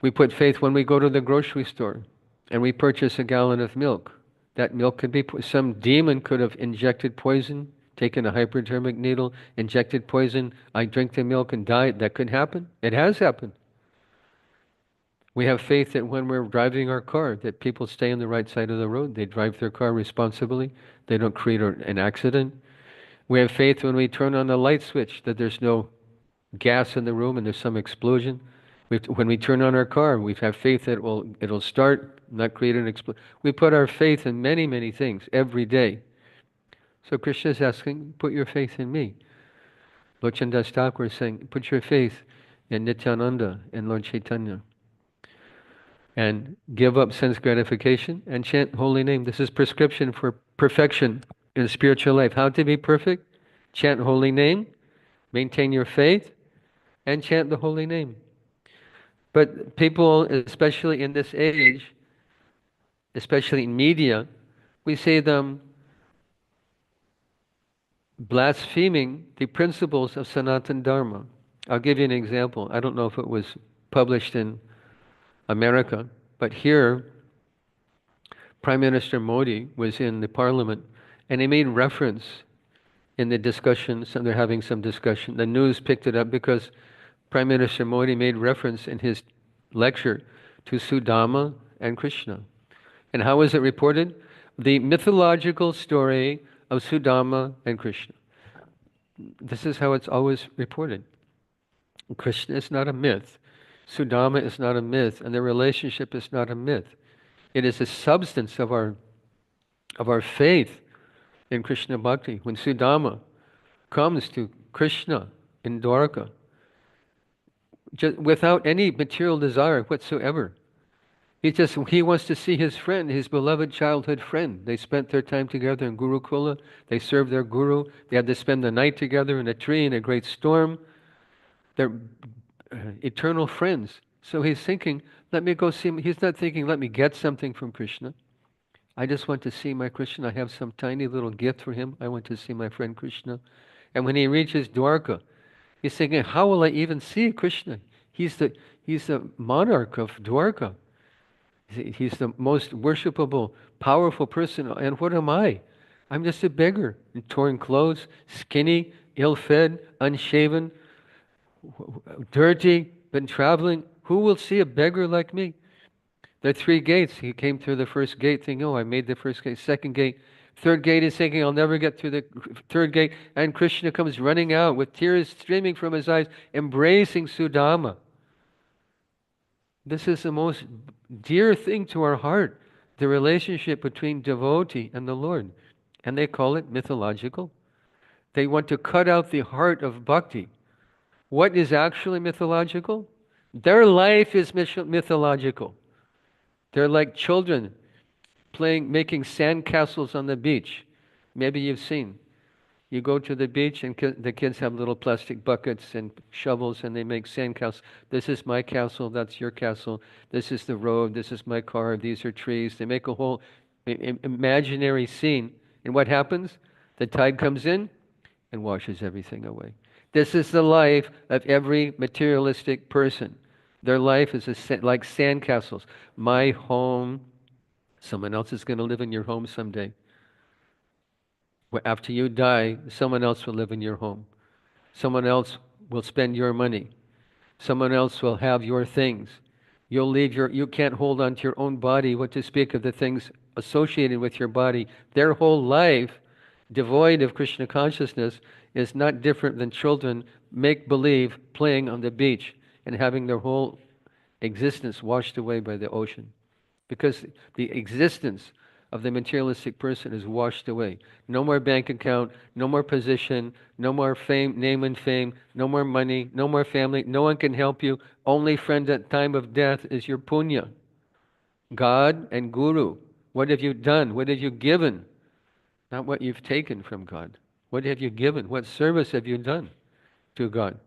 We put faith when we go to the grocery store and we purchase a gallon of milk. That milk could be, some demon could have injected poison, taken a hypodermic needle, injected poison, I drink the milk and die. That could happen. It has happened. We have faith that when we're driving our car, that people stay on the right side of the road. They drive their car responsibly. They don't create an accident. We have faith when we turn on the light switch that there's no gas in the room and there's some explosion. When we turn on our car, we have faith that it'll start, not create an explosion. We put our faith in many, many things every day. So Krishna is asking, put your faith in me. Lochan Das Thakur is saying, put your faith in Nityananda and Lord Chaitanya. And give up sense gratification and chant holy name. This is prescription for perfection in spiritual life. How to be perfect? Chant holy name, maintain your faith, and chant the holy name. But people, especially in this age, especially in media, we see them blaspheming the principles of Sanatana Dharma. I'll give you an example. I don't know if it was published in America, but here, Prime Minister Modi was in the parliament and he made reference in the discussions, and they're having some discussion. The news picked it up because Prime Minister Modi made reference in his lecture to Sudama and Krishna. And how was it reported? The mythological story of Sudama and Krishna. This is how it's always reported. Krishna is not a myth. Sudama is not a myth, and their relationship is not a myth. It is the substance of our faith in Krishna Bhakti. When Sudama comes to Krishna in Dwarka, just without any material desire whatsoever, he wants to see his friend, his beloved childhood friend. They spent their time together in Gurukula. They served their guru. They had to spend the night together in a tree in a great storm. They're eternal friends. So he's thinking, let me go see him. He's not thinking, let me get something from Krishna. I just want to see my Krishna. I have some tiny little gift for him. I want to see my friend Krishna. And when he reaches Dwarka, he's thinking, how will I even see Krishna? He's the monarch of Dwarka. He's the most worshipable, powerful person. And what am I? I'm just a beggar in torn clothes, skinny, ill-fed, unshaven, dirty, been traveling. Who will see a beggar like me? There are 3 gates. He came through the first gate thinking, oh, I made the first gate. Second gate, Third gate is thinking, I'll never get through the third gate. And Krishna comes running out with tears streaming from his eyes, embracing Sudama. This is the most dear thing to our heart, the relationship between devotee and the Lord. And they call it mythological. They want to cut out the heart of bhakti. What is actually mythological? Their life is mythological. They're like children playing, making sandcastles on the beach. Maybe you've seen. You go to the beach and the kids have little plastic buckets and shovels and they make sandcastles. This is my castle, that's your castle. This is the road, this is my car, these are trees. They make a whole imaginary scene. And what happens? The tide comes in and washes everything away. This is the life of every materialistic person. Their life is like sandcastles. My home, someone else is going to live in your home someday. After you die, someone else will live in your home. Someone else will spend your money. Someone else will have your things. You can't hold on to your own body, what to speak of the things associated with your body. Their whole life, devoid of Krishna consciousness, is not different than children make-believe playing on the beach and having their whole existence washed away by the ocean. Because the existence of the materialistic person is washed away. No more bank account, no more position, no more fame, name and fame, no more money, no more family. No one can help you. Only friend at time of death is your punya. God and Guru. What have you done? What have you given? Not what you've taken from God. What have you given? What service have you done to God?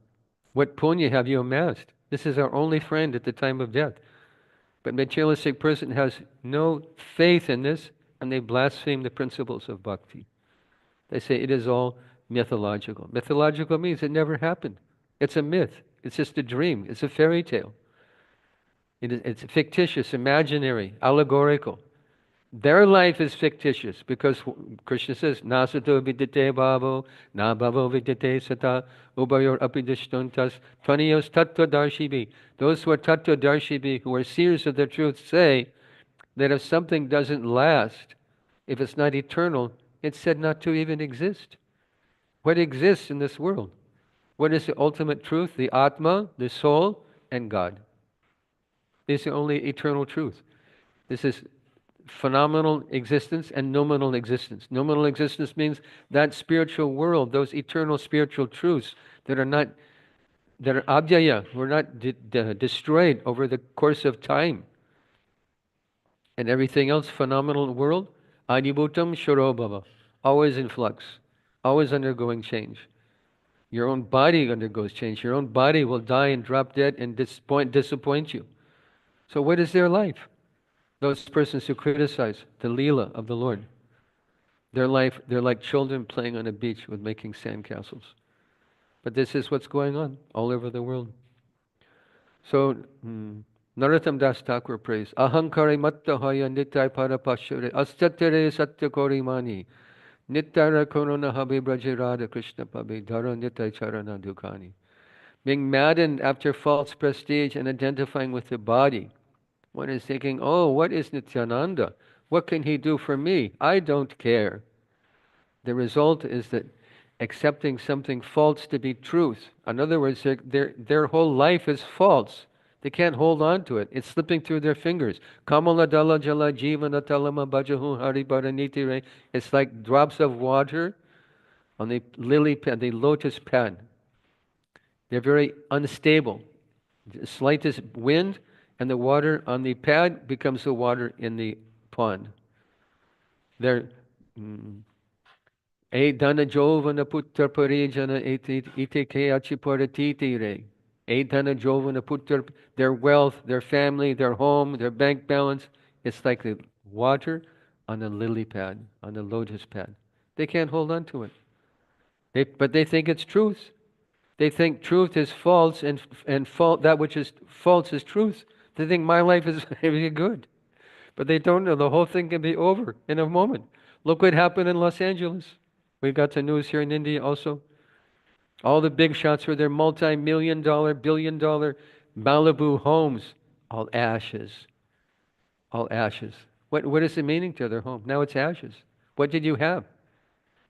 What punya have you amassed? This is our only friend at the time of death. But materialistic person has no faith in this, and they blaspheme the principles of bhakti. They say it is all mythological. Mythological means it never happened. It's a myth. It's just a dream. It's a fairy tale. It's fictitious, imaginary, allegorical. Their life is fictitious because Krishna says, Nasato vidyate bhavo, na bhavo vidyate sata, ubayor apidishtuntas, tvaniyos tattva darshibi. Those who are tattva darshibi, who are seers of the truth, say that if something doesn't last, if it's not eternal, it's said not to even exist. What exists in this world? What is the ultimate truth? The Atma, the soul, and God. This is the only eternal truth. This is phenomenal existence and nominal existence. Nominal existence means that spiritual world, those eternal spiritual truths that are abhyaya, were not destroyed over the course of time. And everything else, phenomenal world, adibhutam sharobhava, always in flux, always undergoing change. Your own body undergoes change. Your own body will die and drop dead and disappoint you. So what is their life? Those persons who criticize the Leela of the Lord, their life, they're like children playing on a beach with making sandcastles. But this is what's going on all over the world. So, Narottam Das Thakur prays, Ahankare mattahaya nitai parapashure, astatere satyakori mani, nittara korona habe brajirada Krishna pabe, dhara nitai charana dukani. Being maddened after false prestige and identifying with the body, one is thinking, oh, what is Nityananda? What can he do for me? I don't care. The result is that accepting something false to be truth. In other words, their whole life is false. They can't hold on to it. It's slipping through their fingers. Kamala dala jala jivana talama bajahu haribaranitire. It's like drops of water on the lily pad, the lotus pad. They're very unstable. The slightest wind and the water on the pad becomes the water in the pond. They're Edana jovana putra parijana ite keachi paratitire. Edana jovana putra, their wealth, their family, their home, their bank balance, it's like the water on a lily pad, on a lotus pad. They can't hold on to it. But they think it's truth. They think truth is false, and that which is false is truth. They think my life is very good. But they don't know the whole thing can be over in a moment. Look what happened in Los Angeles. We got the news here in India also. All the big shots were their multi-million-dollar, billion-dollar Malibu homes. All ashes. All ashes. What is the meaning to their home? Now it's ashes. What did you have?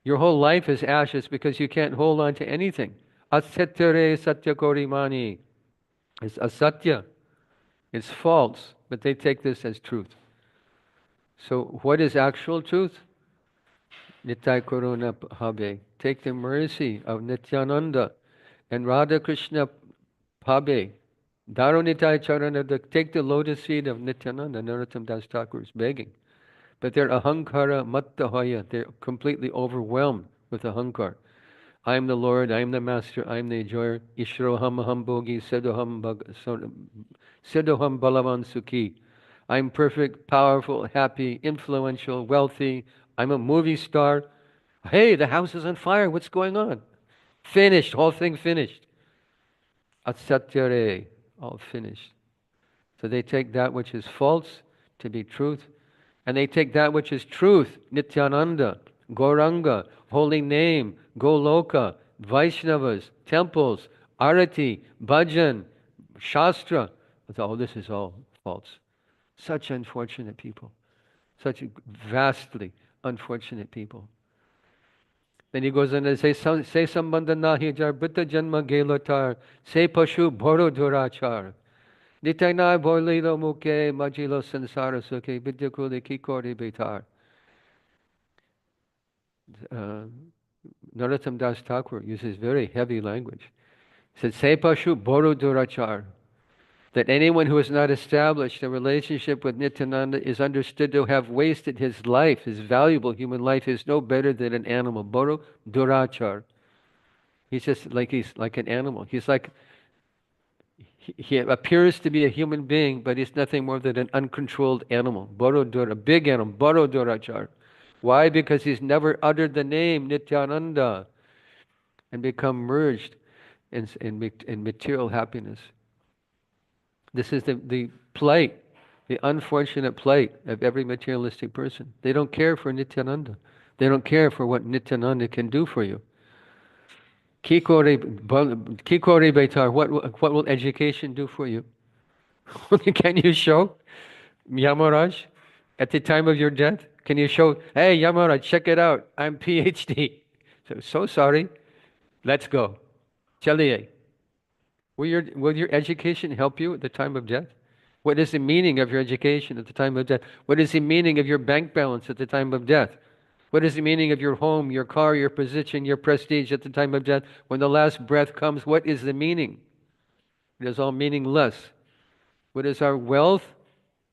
Your whole life is ashes because you can't hold on to anything. Asatyare satyakorimani. It's asatya. It's false, but they take this as truth. So what is actual truth? Nitai Karuna Habe. Take the mercy of Nityananda and Radha Krishna Habe. Darunitai Charananda. Take the lotus feet of Nityananda. Narottam Das Thakur is begging. But they're ahankara mattahaya. They're completely overwhelmed with ahankar. I am the Lord, I am the Master, I am the enjoyer. Ishroham aham bhogi siddhoham balavan sukhi. I'm perfect, powerful, happy, influential, wealthy. I'm a movie star. Hey, the house is on fire. What's going on? Finished. Whole thing finished. Atsatyare. All finished. So they take that which is false to be truth, and they take that which is truth, Nityananda, Gauranga, holy name, Goloka, Vaishnavas, temples, Arati, Bhajan, Shastra. Oh, this is all false. Such unfortunate people. Such vastly unfortunate people. Then he goes on to say sambandha nahi jar brita janma gelotar, say pashu bhoro durachar. Nityanai boililo muke majilo sansara suke vidyakuli kikori betar. Narottam Das Thakur uses very heavy language. He said, Sepashu Boru Durachar, that anyone who has not established a relationship with Nityananda is understood to have wasted his life, his valuable human life is no better than an animal. Boru Durachar. He's like an animal. He appears to be a human being, but he's nothing more than an uncontrolled animal. Boru Dura, a big animal. Boru Durachar. Why? Because he's never uttered the name Nityananda and become merged in material happiness. This is the plight, the unfortunate plight of every materialistic person. They don't care for Nityananda. They don't care for what Nityananda can do for you. Kikori Baitar, what will education do for you? Can you show Yamaraj at the time of your death? Can you show, hey Yamaraj, check it out, I'm PhD. So sorry, let's go. Chaliye. Will your education help you at the time of death? What is the meaning of your education at the time of death? What is the meaning of your bank balance at the time of death? What is the meaning of your home, your car, your position, your prestige at the time of death? When the last breath comes, what is the meaning? It is all meaningless. What is our wealth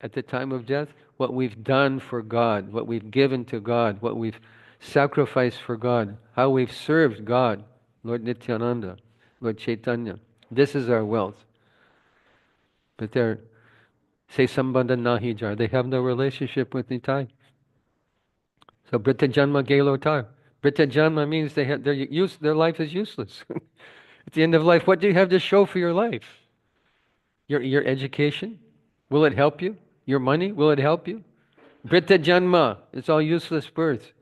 at the time of death? What we've done for God, what we've given to God, what we've sacrificed for God, how we've served God, Lord Nityananda, Lord Chaitanya. This is our wealth. But they're, say sambandha nahi jar, they have no relationship with Nitai. So Brita Janma Gelotar. Brita Janma means their life is useless. At the end of life, what do you have to show for your life? Your education? Will it help you? Your money? Will it help you? Brita Janma, it's all useless birth.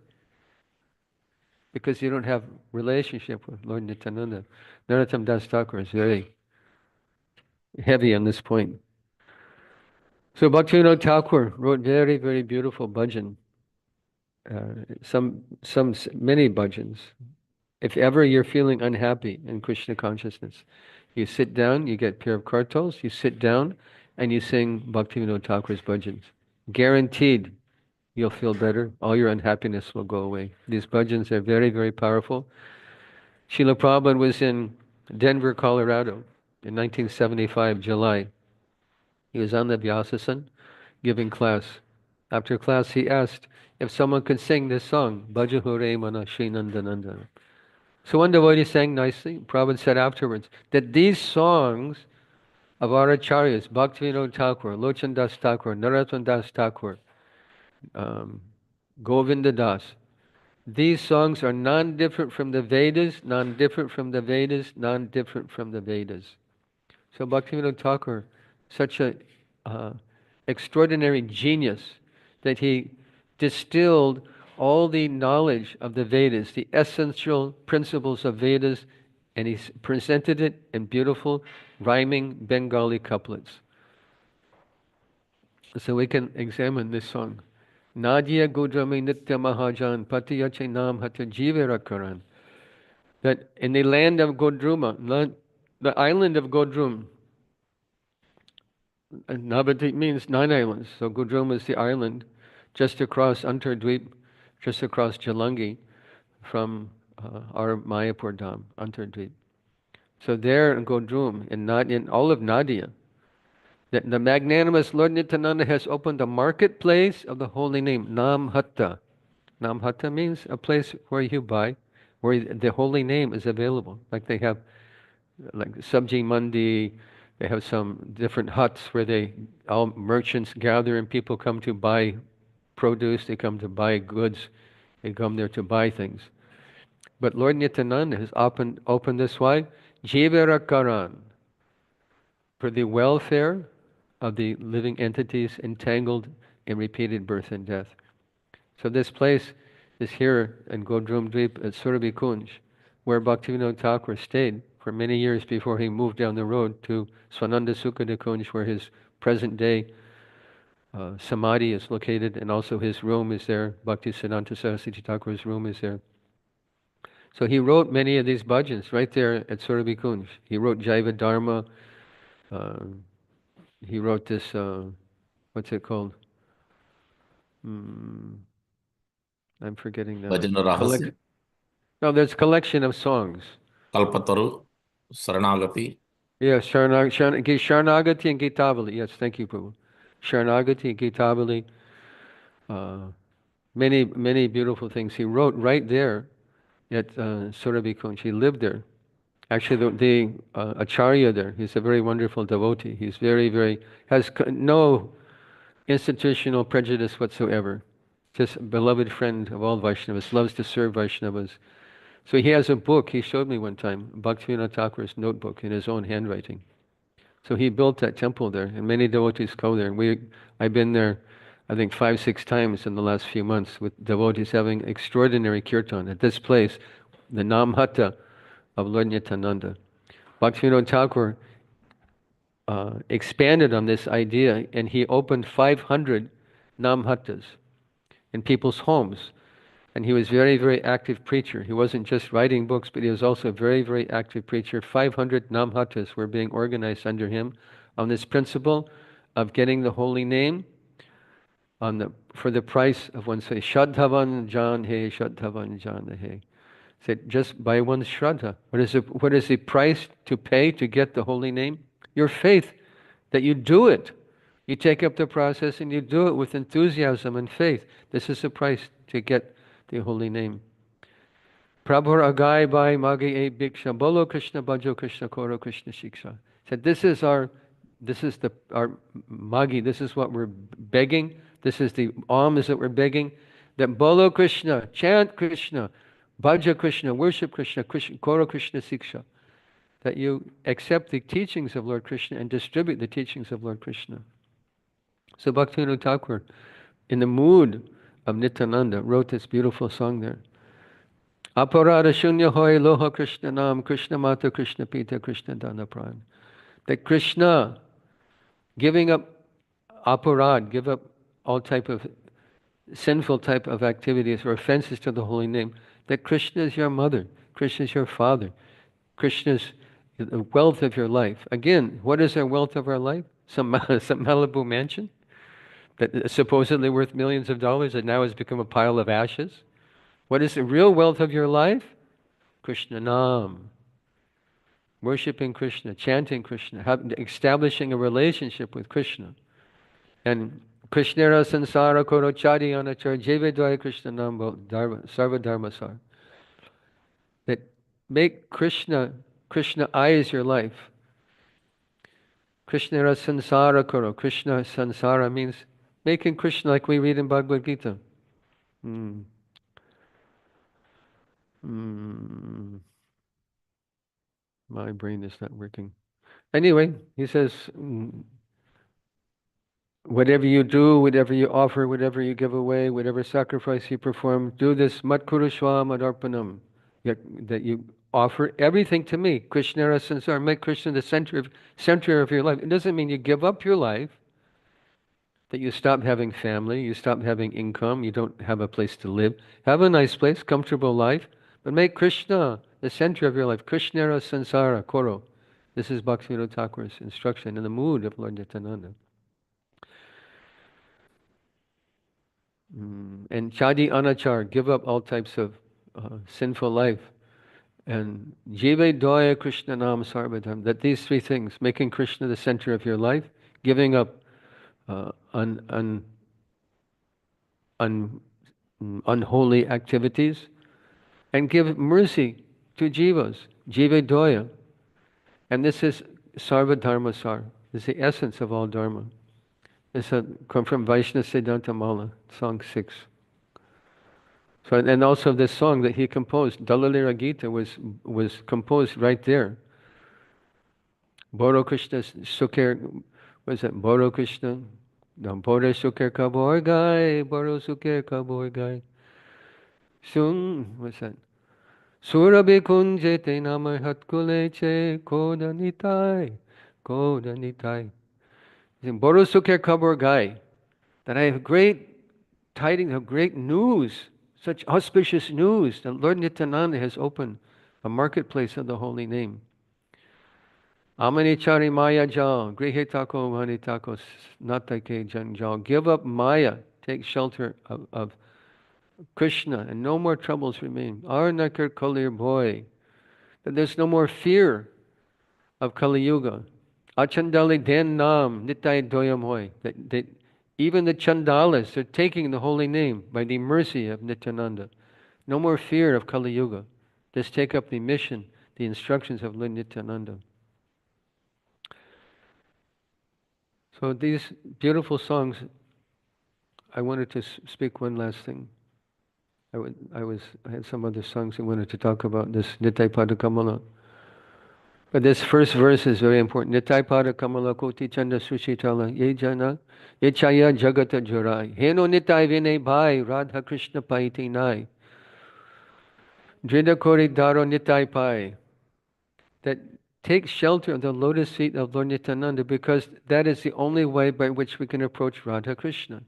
Because you don't have relationship with Lord Nityananda. Narottam Das Thakur is very heavy on this point. So Bhaktivinoda Thakur wrote very, very beautiful bhajan. Many bhajans. If ever you're feeling unhappy in Krishna consciousness, you sit down, you get a pair of kartals, you sit down, and you sing Bhaktivinoda Thakur's bhajans. Guaranteed, you'll feel better. All your unhappiness will go away. These bhajans are very, very powerful. Srila Prabhupada was in Denver, Colorado in 1975, July. He was on the Vyasasan giving class. After class, he asked if someone could sing this song, Bhaja Hore Mana Shri Nandananda. So one devotee sang nicely. Prabhupada said afterwards that these songs of our acharyas, Bhaktivinoda Thakur, Lochan Das Thakur, Narottam Das Thakur, Govinda Das, these songs are non-different from the Vedas, non-different from the Vedas, non-different from the Vedas. So Bhaktivinoda Thakur, such a extraordinary genius that he distilled all the knowledge of the Vedas, the essential principles of Vedas, and he presented it in beautiful rhyming Bengali couplets. So we can examine this song. Nadia Godrami Nitya Mahajan Patiyache Nam Hata Jivera Karan. That in the land of Godruma, the island of Godrum, Navadvip means 9 islands. So Godrum is the island just across Antardvip, just across Jalangi from our Mayapur Dham, Antardvip. So there in Godrum, in all of Nadia, the magnanimous Lord Nityananda has opened a marketplace of the holy name, Nam Hatta. Nam Hatta means a place where you buy, where the holy name is available. Like they have, like Sabji Mandi, they have some different huts where all merchants gather and people come to buy produce, they come to buy goods, they come there to buy things. But Lord Nityananda has opened this why? Jivara Karan, for the welfare of the living entities entangled in repeated birth and death. So this place is here in Godrum Dweep at Surabhi Kunj, where Bhaktivinoda Thakur stayed for many years before he moved down the road to Swananda Sukhada Kunj, where his present day samadhi is located, and also his room is there. Bhakti Siddhanta Saraswati Thakur's room is there. So he wrote many of these bhajans right there at Surabhi Kunj. He wrote Jaiva Dharma. Uh, he wrote this, what's it called? I'm forgetting now. Bhajana Rahasya, No, there's a collection of songs. Kalpataru, Saranagati. Yes, Sharanagati and Gitabali. Yes, thank you, Prabhu. Sharanagati and Gitabali. Many, many beautiful things. He wrote right there at Surabhi Kunj. He lived there. Actually, the Acharya there, he's a very wonderful devotee. He's has no institutional prejudice whatsoever. Just a beloved friend of all Vaishnavas, loves to serve Vaishnavas. So he has a book, he showed me one time, Bhaktivinoda Thakur's notebook in his own handwriting. So he built that temple there, and many devotees go there. I've been there, I think 5, 6 times in the last few months with devotees having extraordinary kirtan at this place, the Namhatta of Lord Nityananda. Bhaktivinoda Thakur expanded on this idea, and he opened 500 Namhattas in people's homes. And he was very, very active preacher. He wasn't just writing books, but he was also a very, very active preacher. 500 Namhattas were being organized under him on this principle of getting the holy name for the price of one say, Shraddhavan Jan He, Shraddhavan Jan He. Said just by one's Shraddha. What is the price to pay to get the holy name? Your faith, that you do it. You take up the process and you do it with enthusiasm and faith. This is the price to get the holy name. Prabhur agai bai magi e bhiksha bolo Krishna bhajo Krishna koro Krishna shiksha. Said this is our magi, this is what we're begging, this is the alms that we're begging, that bolo Krishna, chant Krishna, bhaja Krishna, worship Krishna, koro Krishna siksha. That you accept the teachings of Lord Krishna and distribute the teachings of Lord Krishna. So Bhaktivinoda Thakur, in the mood of Nityananda, wrote this beautiful song there. Aparada shunya hoy loha Krishna nam, Krishna mata, Krishna pita, Krishna dana pran. That Krishna, giving up aparad, give up all type of sinful type of activities or offenses to the holy name, that Krishna is your mother, Krishna is your father, Krishna is the wealth of your life. Again, what is our wealth of our life? Some Malibu mansion that is supposedly worth millions of dollars and now has become a pile of ashes? What is the real wealth of your life? Krishna Nam. Worshipping Krishna, chanting Krishna, establishing a relationship with Krishna. And Krishnara sansara koro chadi anachar jevedvaya Krishna Nam sarva dharmasar. That make Krishna I is your life. Krishnara sansara koro. Krishna sansara means making Krishna like we read in Bhagavad Gita. My brain is not working. Anyway, he says, whatever you do, whatever you offer, whatever you give away, whatever sacrifice you perform, do this matkurushva madarpanam. That you offer everything to me. Krishnara sansara, make Krishna the center of your life. It doesn't mean you give up your life. that you stop having family, you stop having income, you don't have a place to live. Have a nice place, comfortable life, but make Krishna the center of your life. Krishnara Sansara Koro. This is Bhaktivinoda Thakur's instruction in the mood of Lord Nityananda. And Chadi Anachar, give up all types of sinful life. And Jive Doya Krishna Nam Sarvadham, that these three things, making Krishna the center of your life, giving up uh, un, un, un, unholy activities, and give mercy to jivas, jiva doya. And this is sarva dharma sar. This is the essence of all dharma. This comes from Vaishnava Siddhanta Mala, song 6. So, and also this song that he composed, Dalalira Gita, was composed right there. Boro Krishna Sukher, was it Boro Krishna? No, Boro Sukher Kabor Gai, Boro Sukher Kabor Gai. Sung, what's that? Surabi kunje te namai hatkule che koda nitai, koda nitai. Boro Sukher Kabor Gai, that I have great tidings of great news, such auspicious news that Lord Nityananda has opened a marketplace of the holy name. Amani chari maya jal, grihe tako mani tako natake janjal. Give up maya, take shelter of Krishna, and no more troubles remain. Arnakar kalir boy, that there's no more fear of Kali Yuga. Achandali den nam nitai doyam hoy, that even the Chandalas are taking the holy name by the mercy of Nityananda. No more fear of Kali Yuga. Just take up the mission, the instructions of Lord Nityananda. So these beautiful songs, I wanted to speak one last thing. I had some other songs I wanted to talk about, this Nitai Pada Kamala. But this first verse is very important. Nitai Pada Kamala Koti Chanda Sushitala Ye Jana Ye Chaya Jagata Jurai Heno Nitai Vinay Bhai Radha Krishna Paiti Nai Drida Kori Daro Nitai Pai, that take shelter of the lotus feet of Lord Nityananda, because that is the only way by which we can approach Radha Krishna.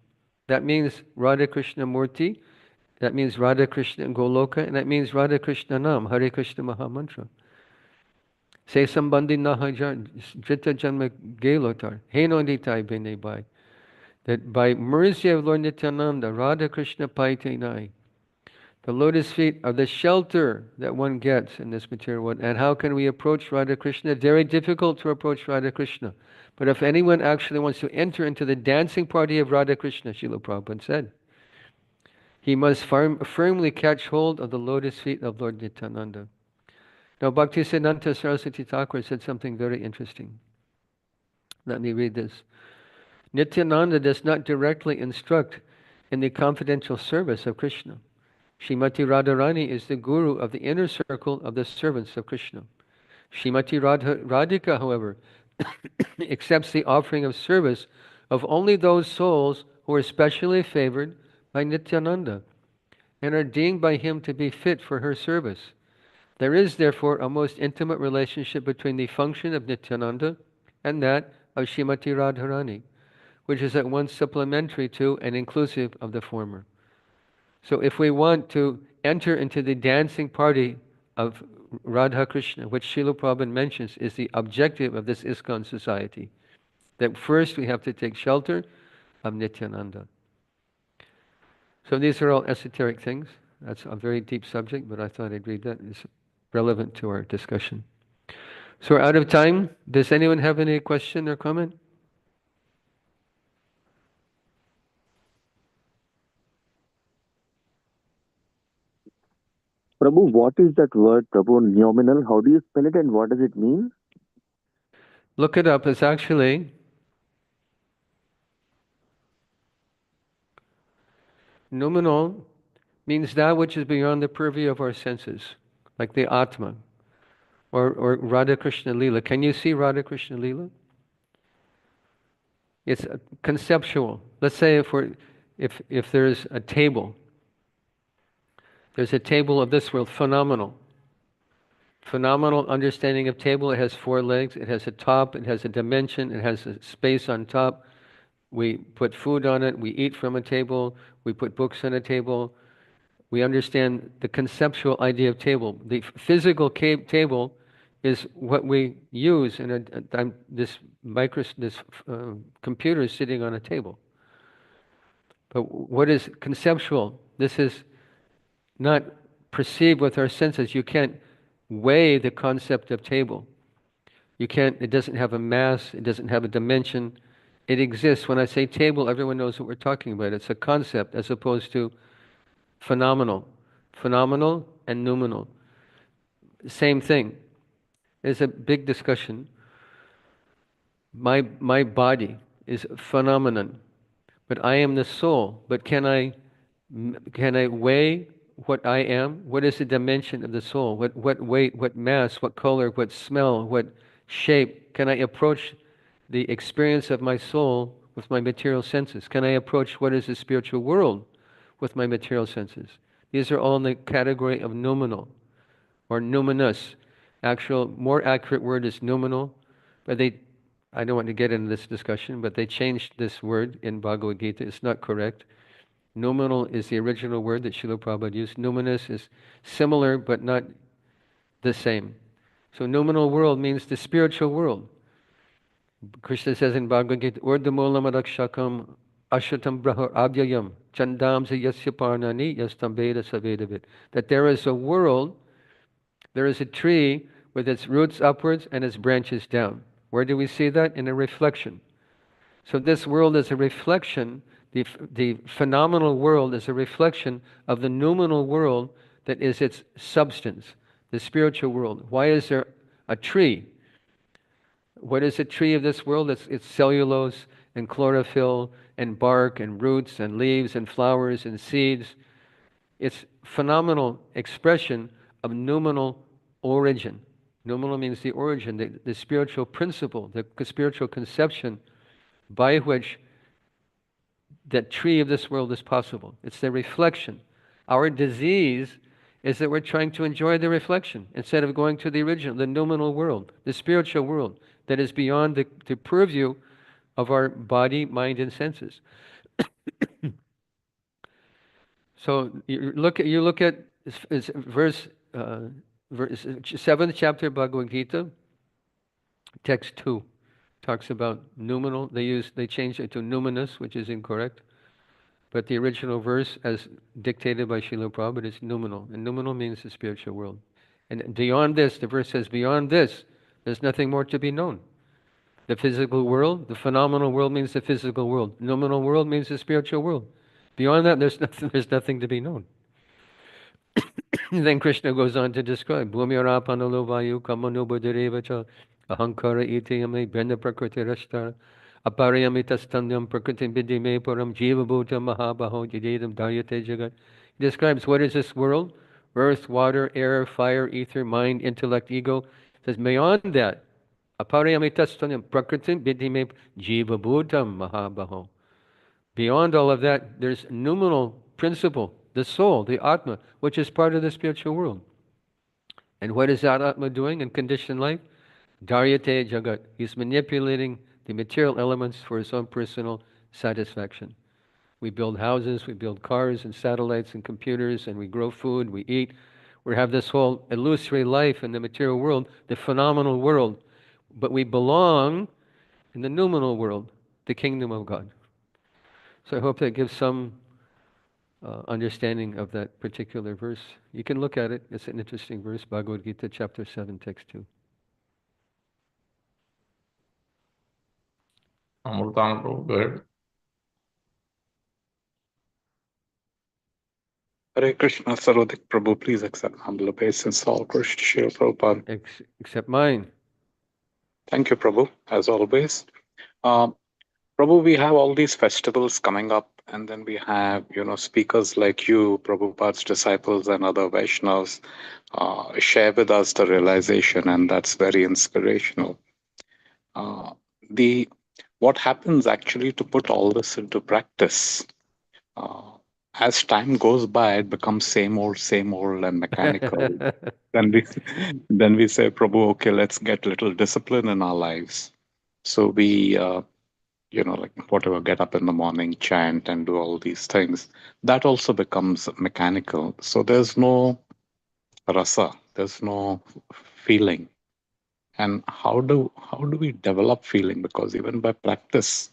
That means Radha Krishna Murti, that means Radha Krishna in Goloka, and that means Radha Krishna Nam, Hare Krishna Mahamantra. Se Sambandhi Nahajar, Jita Janma Gelotar, Heno Nitai Bene Bai. That by mercy of Lord Nityananda, Radha Krishna Paite Nai, the lotus feet are the shelter that one gets in this material world. And how can we approach Radha Krishna? Very difficult to approach Radha Krishna. But if anyone actually wants to enter into the dancing party of Radha Krishna, Srila Prabhupada said, he must firmly catch hold of the lotus feet of Lord Nityananda. Now, Bhaktisiddhanta Saraswati Thakur said something very interesting. Let me read this. Nityananda does not directly instruct in the confidential service of Krishna. Srimati Radharani is the guru of the inner circle of the servants of Krishna. Srimati Radhika, however, accepts the offering of service of only those souls who are specially favored by Nityananda and are deemed by him to be fit for her service. There is therefore a most intimate relationship between the function of Nityananda and that of Srimati Radharani, which is at once supplementary to and inclusive of the former. So if we want to enter into the dancing party of Radha Krishna, which Srila Prabhupada mentions is the objective of this ISKCON society, that first we have to take shelter of Nityananda. So these are all esoteric things. That's a very deep subject, but I thought I'd read that. It's relevant to our discussion. So we're out of time. Does anyone have any question or comment? Prabhu, what is that word, Prabhu? Nominal, how do you spell it and what does it mean? Look it up. It's actually nominal, means that which is beyond the purview of our senses, like the Atma, or Radha Krishna Lila. Can you see Radha Krishna Lila? It's conceptual. Let's say if there's a table, there's a table of this world, phenomenal understanding of table. It has 4 legs, it has a top, it has a dimension, it has a space on top, We put food on it, we eat from a table, we put books on a table. We understand the conceptual idea of table. The physical table is what we use in this computer is sitting on a table. But what is conceptual? This is not perceived with our senses. You can't weigh the concept of table. You can't, it doesn't have a mass, it doesn't have a dimension. It exists. When I say table, everyone knows what we're talking about. It's a concept as opposed to phenomenal. Phenomenal and noumenal. Same thing. There's a big discussion. My body is a phenomenon, but I am the soul. But can I weigh what I am? What is the dimension of the soul? What weight, what mass, what color, what smell, what shape? Can I approach the experience of my soul with my material senses? Can I approach what is the spiritual world with my material senses? These are all in the category of noumenal or numinous. More accurate word is noumenal, but I don't want to get into this discussion, but they changed this word in Bhagavad Gita. It's not correct. Noumenal is the original word that Srila Prabhupada used. Numinous is similar, but not the same. So noumenal world means the spiritual world. Krishna says in Bhagavad Gita, Urdhamulam arakshakam ashatam brahar avyayam chandamsa yasya parnani yastam veda savedavit. That there is a world, there is a tree with its roots upwards and its branches down. Where do we see that? In a reflection. So this world is a reflection, the phenomenal world is a reflection of the noumenal world that is its substance, the spiritual world. Why is there a tree? What is a tree of this world? It's cellulose and chlorophyll and bark and roots and leaves and flowers and seeds. It's phenomenal expression of noumenal origin. Noumenal means the origin, the spiritual principle, the spiritual conception by which that tree of this world is possible. It's the reflection. Our disease is that we're trying to enjoy the reflection instead of going to the original, the noumenal world, the spiritual world that is beyond the purview of our body, mind, and senses. So you look at verse 7th chapter of Bhagavad Gita, text 2 talks about noumenal. They changed it to numinous, which is incorrect. But the original verse, as dictated by Srila Prabhupada, is noumenal. And noumenal means the spiritual world. And beyond this, the verse says, beyond this, there's nothing more to be known. The physical world, the phenomenal world means the physical world. Noumenal world means the spiritual world. Beyond that, there's nothing to be known. Then Krishna goes on to describe Bhumyarapanalo vayu kamanubhadarevacha ahankara itiyame brenda prakriti rashta aparayamitasthanyam prakriti vidime param jivabhuta mahabaho jidedam daryate jagat. He describes what is this world? Earth, water, air, fire, ether, mind, intellect, ego. He says beyond that, aparayamitasthanyam prakriti vidime jivabhutam mahabaho. Beyond all of that, there's noumenal principle, the soul, the Atma, which is part of the spiritual world. And what is that Atma doing in conditioned life? Daryate Jagat. He's manipulating the material elements for his own personal satisfaction. We build houses, we build cars and satellites and computers, and we grow food, we eat. We have this whole illusory life in the material world, the phenomenal world. But we belong in the noumenal world, the kingdom of God. So I hope that gives some understanding of that particular verse. You can look at it. It's an interesting verse, Bhagavad Gita, chapter 7, text 2. Amurtana Prabhu, go ahead. Hare Krishna, Sarodik Prabhu, please accept humble obeisance. All Krishna Shri Prabhupada. Except mine. Thank you, Prabhu, as always. Prabhu, we have all these festivals coming up, and then we have, speakers like you, Prabhupada's disciples, and other Vaishnavas share with us the realization, and that's very inspirational. What happens actually to put all this into practice? As time goes by, it becomes same old, and mechanical. then we say, Prabhu, okay, let's get little discipline in our lives. So we like whatever, get up in the morning, chant, and do all these things, that also becomes mechanical. So there's no rasa, there's no feeling. And how do we develop feeling? Because even by practice,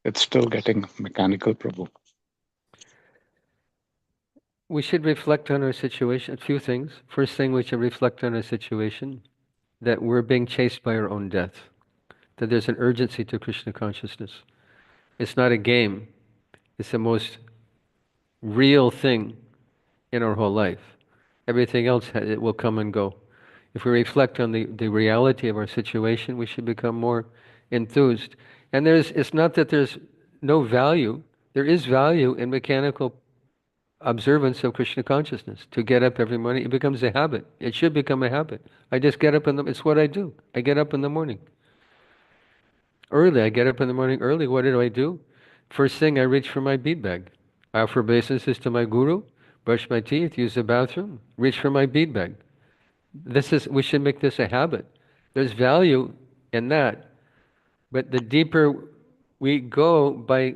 it's still getting mechanical, Prabhu. We should reflect on our situation. A few things. First thing, we should reflect on our situation, that we're being chased by our own death, that there's an urgency to Krishna consciousness. It's not a game. It's the most real thing in our whole life. Everything else, it will come and go. If we reflect on the reality of our situation, we should become more enthused. And it's not that there's no value. There is value in mechanical observance of Krishna consciousness. To get up every morning, it becomes a habit. It should become a habit. I just get up it's what I do. I get up in the morning. Early, I get up in the morning early. What do I do? First thing, I reach for my bead bag. I offer obeisances to my guru, brush my teeth, use the bathroom, reach for my bead bag. We should make this a habit. There's value in that. But the deeper we go by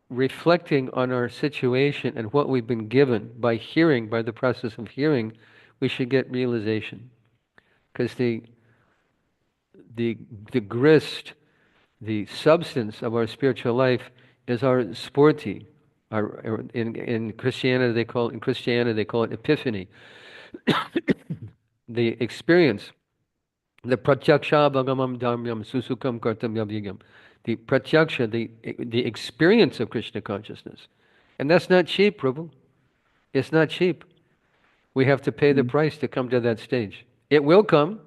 reflecting on our situation and what we've been given by hearing, by the process of hearing, we should get realization. Because the grist, the substance of our spiritual life is our sporti. In Christianity they call it epiphany. The experience, the pratyaksha bhagamam dhamyam susukam kartam yabhigam. The pratyaksha, the experience of Krishna consciousness. And that's not cheap, Prabhu. It's not cheap. We have to pay the price to come to that stage. It will come.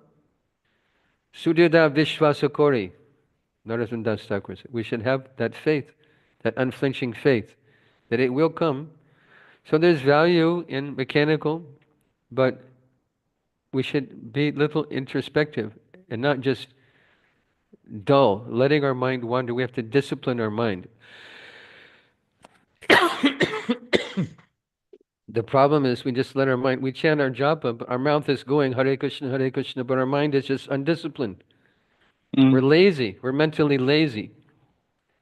Sudhirda Vishvasakori. Narottam Das Thakur said. We should have that faith, that unflinching faith, that it will come. So there's value in mechanical, but we should be a little introspective and not just dull, letting our mind wander. We have to discipline our mind. The problem is we just let our mind, we chant our japa, but our mouth is going Hare Krishna, but our mind is just undisciplined. We're lazy. We're mentally lazy.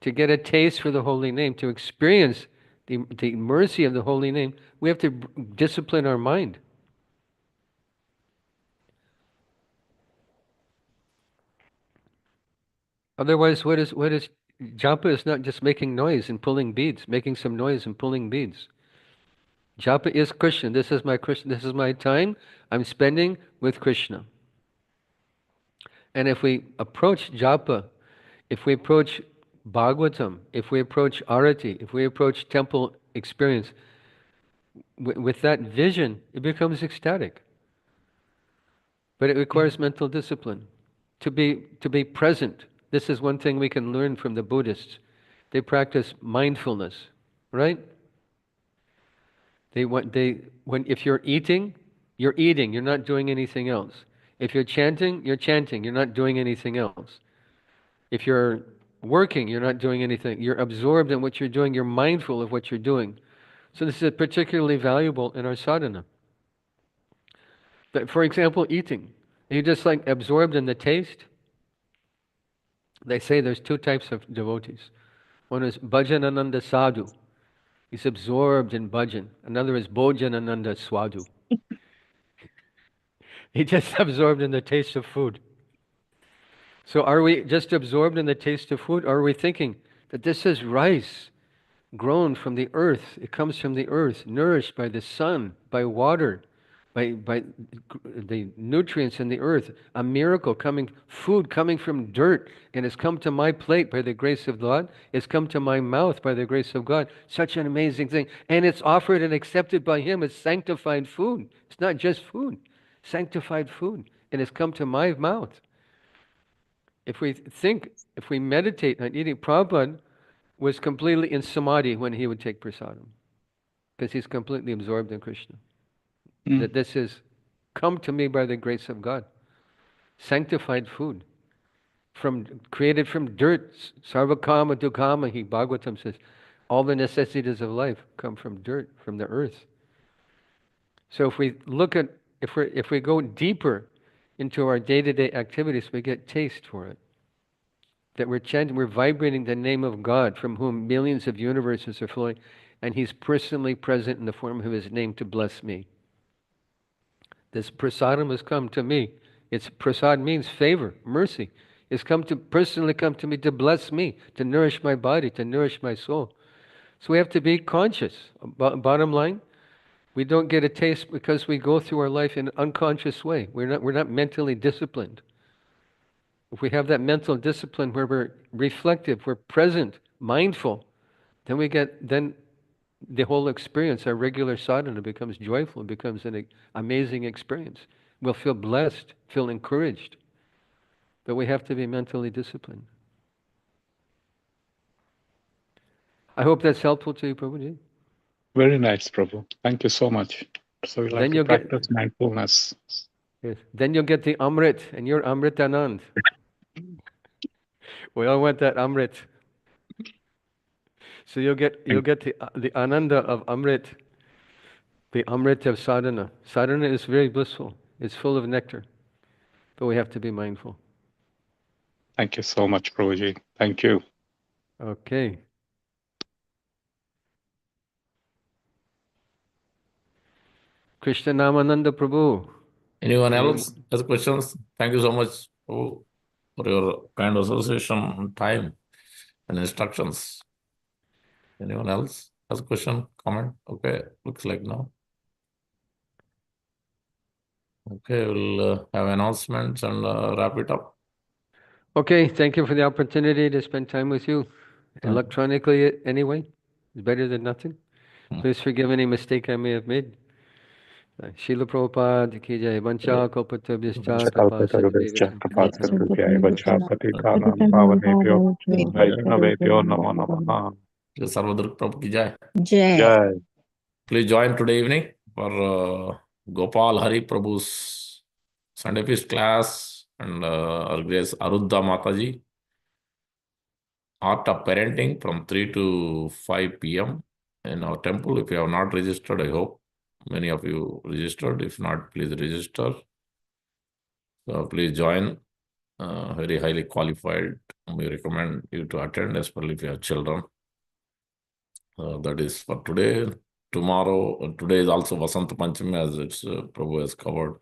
To get a taste for the holy name, to experience the mercy of the holy name, we have to discipline our mind. Otherwise, what is japa is not just making noise and pulling beads, making some noise and pulling beads. Japa is Krishna. This is my Krishna. This is my time I'm spending with Krishna. And if we approach japa, if we approach Bhagavatam, if we approach Arati, if we approach temple experience, with that vision, it becomes ecstatic. But it requires mental discipline. To be present. This is one thing we can learn from the Buddhists. They practice mindfulness, right? If you're eating, you're not doing anything else. If you're chanting, you're not doing anything else. If you're working, you're not doing anything. You're absorbed in what you're doing. You're mindful of what you're doing. So this is particularly valuable in our sadhana. But for example, eating. You're just like absorbed in the taste. They say there's two types of devotees. One is Bhajanananda Sadhu. He's absorbed in bhajan. Another is Bhojanananda Swadu. He's just absorbed in the taste of food. So are we just absorbed in the taste of food, or are we thinking that this is rice grown from the earth? It comes from the earth, nourished by the sun, by water, by the nutrients in the earth. A miracle food coming from dirt, and it's come to my plate by the grace of God. It's come to my mouth by the grace of God. Such an amazing thing. And it's offered and accepted by Him as sanctified food. It's not just food, sanctified food. And it's come to my mouth. If we meditate on eating, Prabhupada was completely in samadhi when he would take prasadam, because he's completely absorbed in Krishna. That this is come to me by the grace of God. Sanctified food, created from dirt. Sarvakama dukama, Bhagavatam says, all the necessities of life come from dirt, from the earth. So if we go deeper into our day-to-day activities, we get taste for it. that we're chanting, we're vibrating the name of God from whom millions of universes are flowing, and He's personally present in the form of His name to bless me. This prasadam has come to me. It's prasad means favor, mercy. It's personally come to me to bless me, to nourish my body, to nourish my soul. So we have to be conscious. Bottom line, we don't get a taste because we go through our life in an unconscious way. We're not mentally disciplined. If we have that mental discipline where we're reflective, we're present, mindful, then the whole experience, our regular sadhana, becomes joyful, becomes an amazing experience. We'll feel blessed, feel encouraged. But we have to be mentally disciplined. I hope that's helpful to you, Prabhuji. Very nice, Prabhu. Thank you so much. So we'll have Then to you'll get, practice mindfulness. yes, then you'll get the Amrit, and you're Amritanand. We all want that Amrit. So you'll get the Ananda of Amrit, the Amrit of sadhana. Sadhana is very blissful. It's full of nectar. But we have to be mindful. Thank you so much, Prabhuji. Thank you. Okay. Krishnanamananda Prabhu. Anyone else has questions? Thank you so much for your kind association, time, and instructions. Anyone else has a question, comment? Okay, looks like no. Okay, we'll have announcements and wrap it up. Okay, thank you for the opportunity to spend time with you. Electronically, anyway. It's better than nothing. Please forgive any mistake I may have made. Srila Prabhupada ki jai. Vancha kalpatabhyascha kripa sindhubhyascha Namo Namaha. Sarvadruk Prabhu ki jai. Jai. Please join today evening for Gopal Hari Prabhu's Sunday Feast class and our Grace Arudha Mataji. Art of Parenting from 3 to 5 p.m. in our temple. If you have not registered, I hope many of you registered. If not, please register. So please join. Very highly qualified. We recommend you to attend, especially if you have children. That is for today. Tomorrow, today is also Vasant Panchami, as it's Prabhu has covered.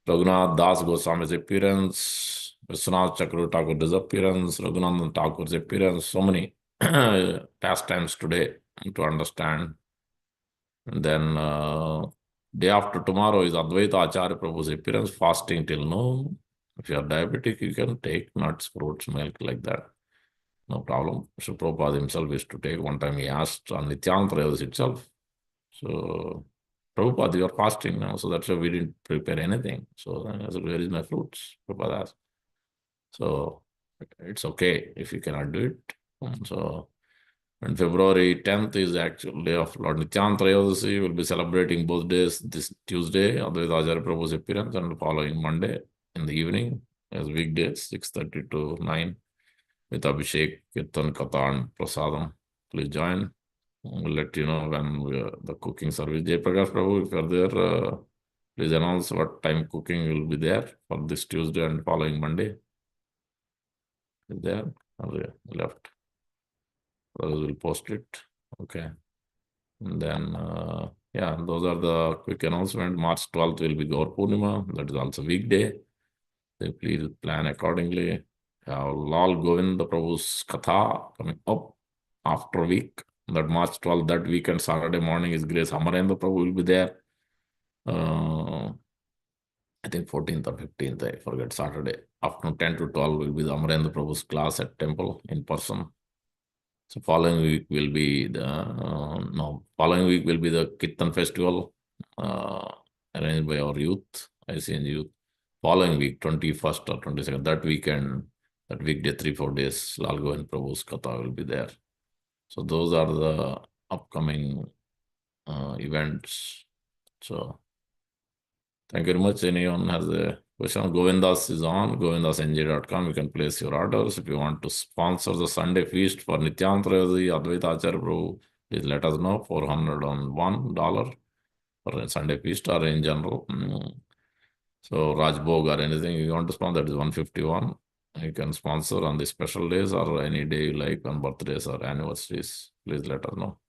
Raghunath Das Goswami's appearance, Vishwanath Chakra Thakur's disappearance, Raghunandan Thakur's appearance, so many pastimes today to understand. And then day after tomorrow is Advaita Acharya Prabhu's appearance, fasting till noon. If you are diabetic, you can take nuts, fruits, milk like that. No problem. So Prabhupada himself used to take. One time he asked on Nityantra itself. So Prabhupada, you are fasting now, so that's why we didn't prepare anything. So I said, where is my fruits? Prabhupada asked. So it's okay if you cannot do it. So and February 10th is the actual day of Lord Nityantra. We'll be celebrating both days this Tuesday, Advaita Acharya Prabhu's appearance, and the following Monday in the evening as weekdays, 6:30 to 9 with Abhishek, Kirtan, Katha, and Prasadam. Please join. We'll let you know when the cooking service. Jai Prakash Prabhu, if you're there, please announce what time cooking will be there for this Tuesday and following Monday. Is there? Or left? Others will post it. Okay. And then, yeah, those are the quick announcements. March 12th will be Gaur Purnima. That is also weekday. So please plan accordingly. Lal Govinda Prabhu's Katha coming up after a week. That March 12th, that weekend, Saturday morning is Grace Amarendra Prabhu will be there. I think 14th or 15th, I forget, Saturday. Afternoon 10 to 12 will be the Amarendra Prabhu's class at temple in person. So following week will be the Kirtan festival arranged by our youth, ICN youth. Following week, 21st or 22nd, that weekend, that weekday, 3-4 days, Lal Govind Prabhu's Katha will be there. So those are the upcoming events. So thank you very much. Anyone has a question? Govindas is on, govindasnj.com. You can place your orders. If you want to sponsor the Sunday feast for Nityantra, Advaita Acharya Prabhu, please let us know. $401 for a Sunday feast or in general. So Rajbhog or anything you want to sponsor, that is $151. You can sponsor on the special days or any day you like, on birthdays or anniversaries. Please let us know.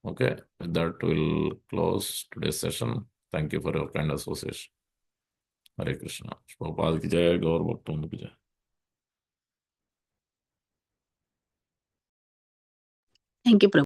Okay, with that we'll close today's session. Thank you for your kind association. Hare Krishna. Prabhupada ki jai, Gaur Bhakta ki jai. Thank you, Prabhu.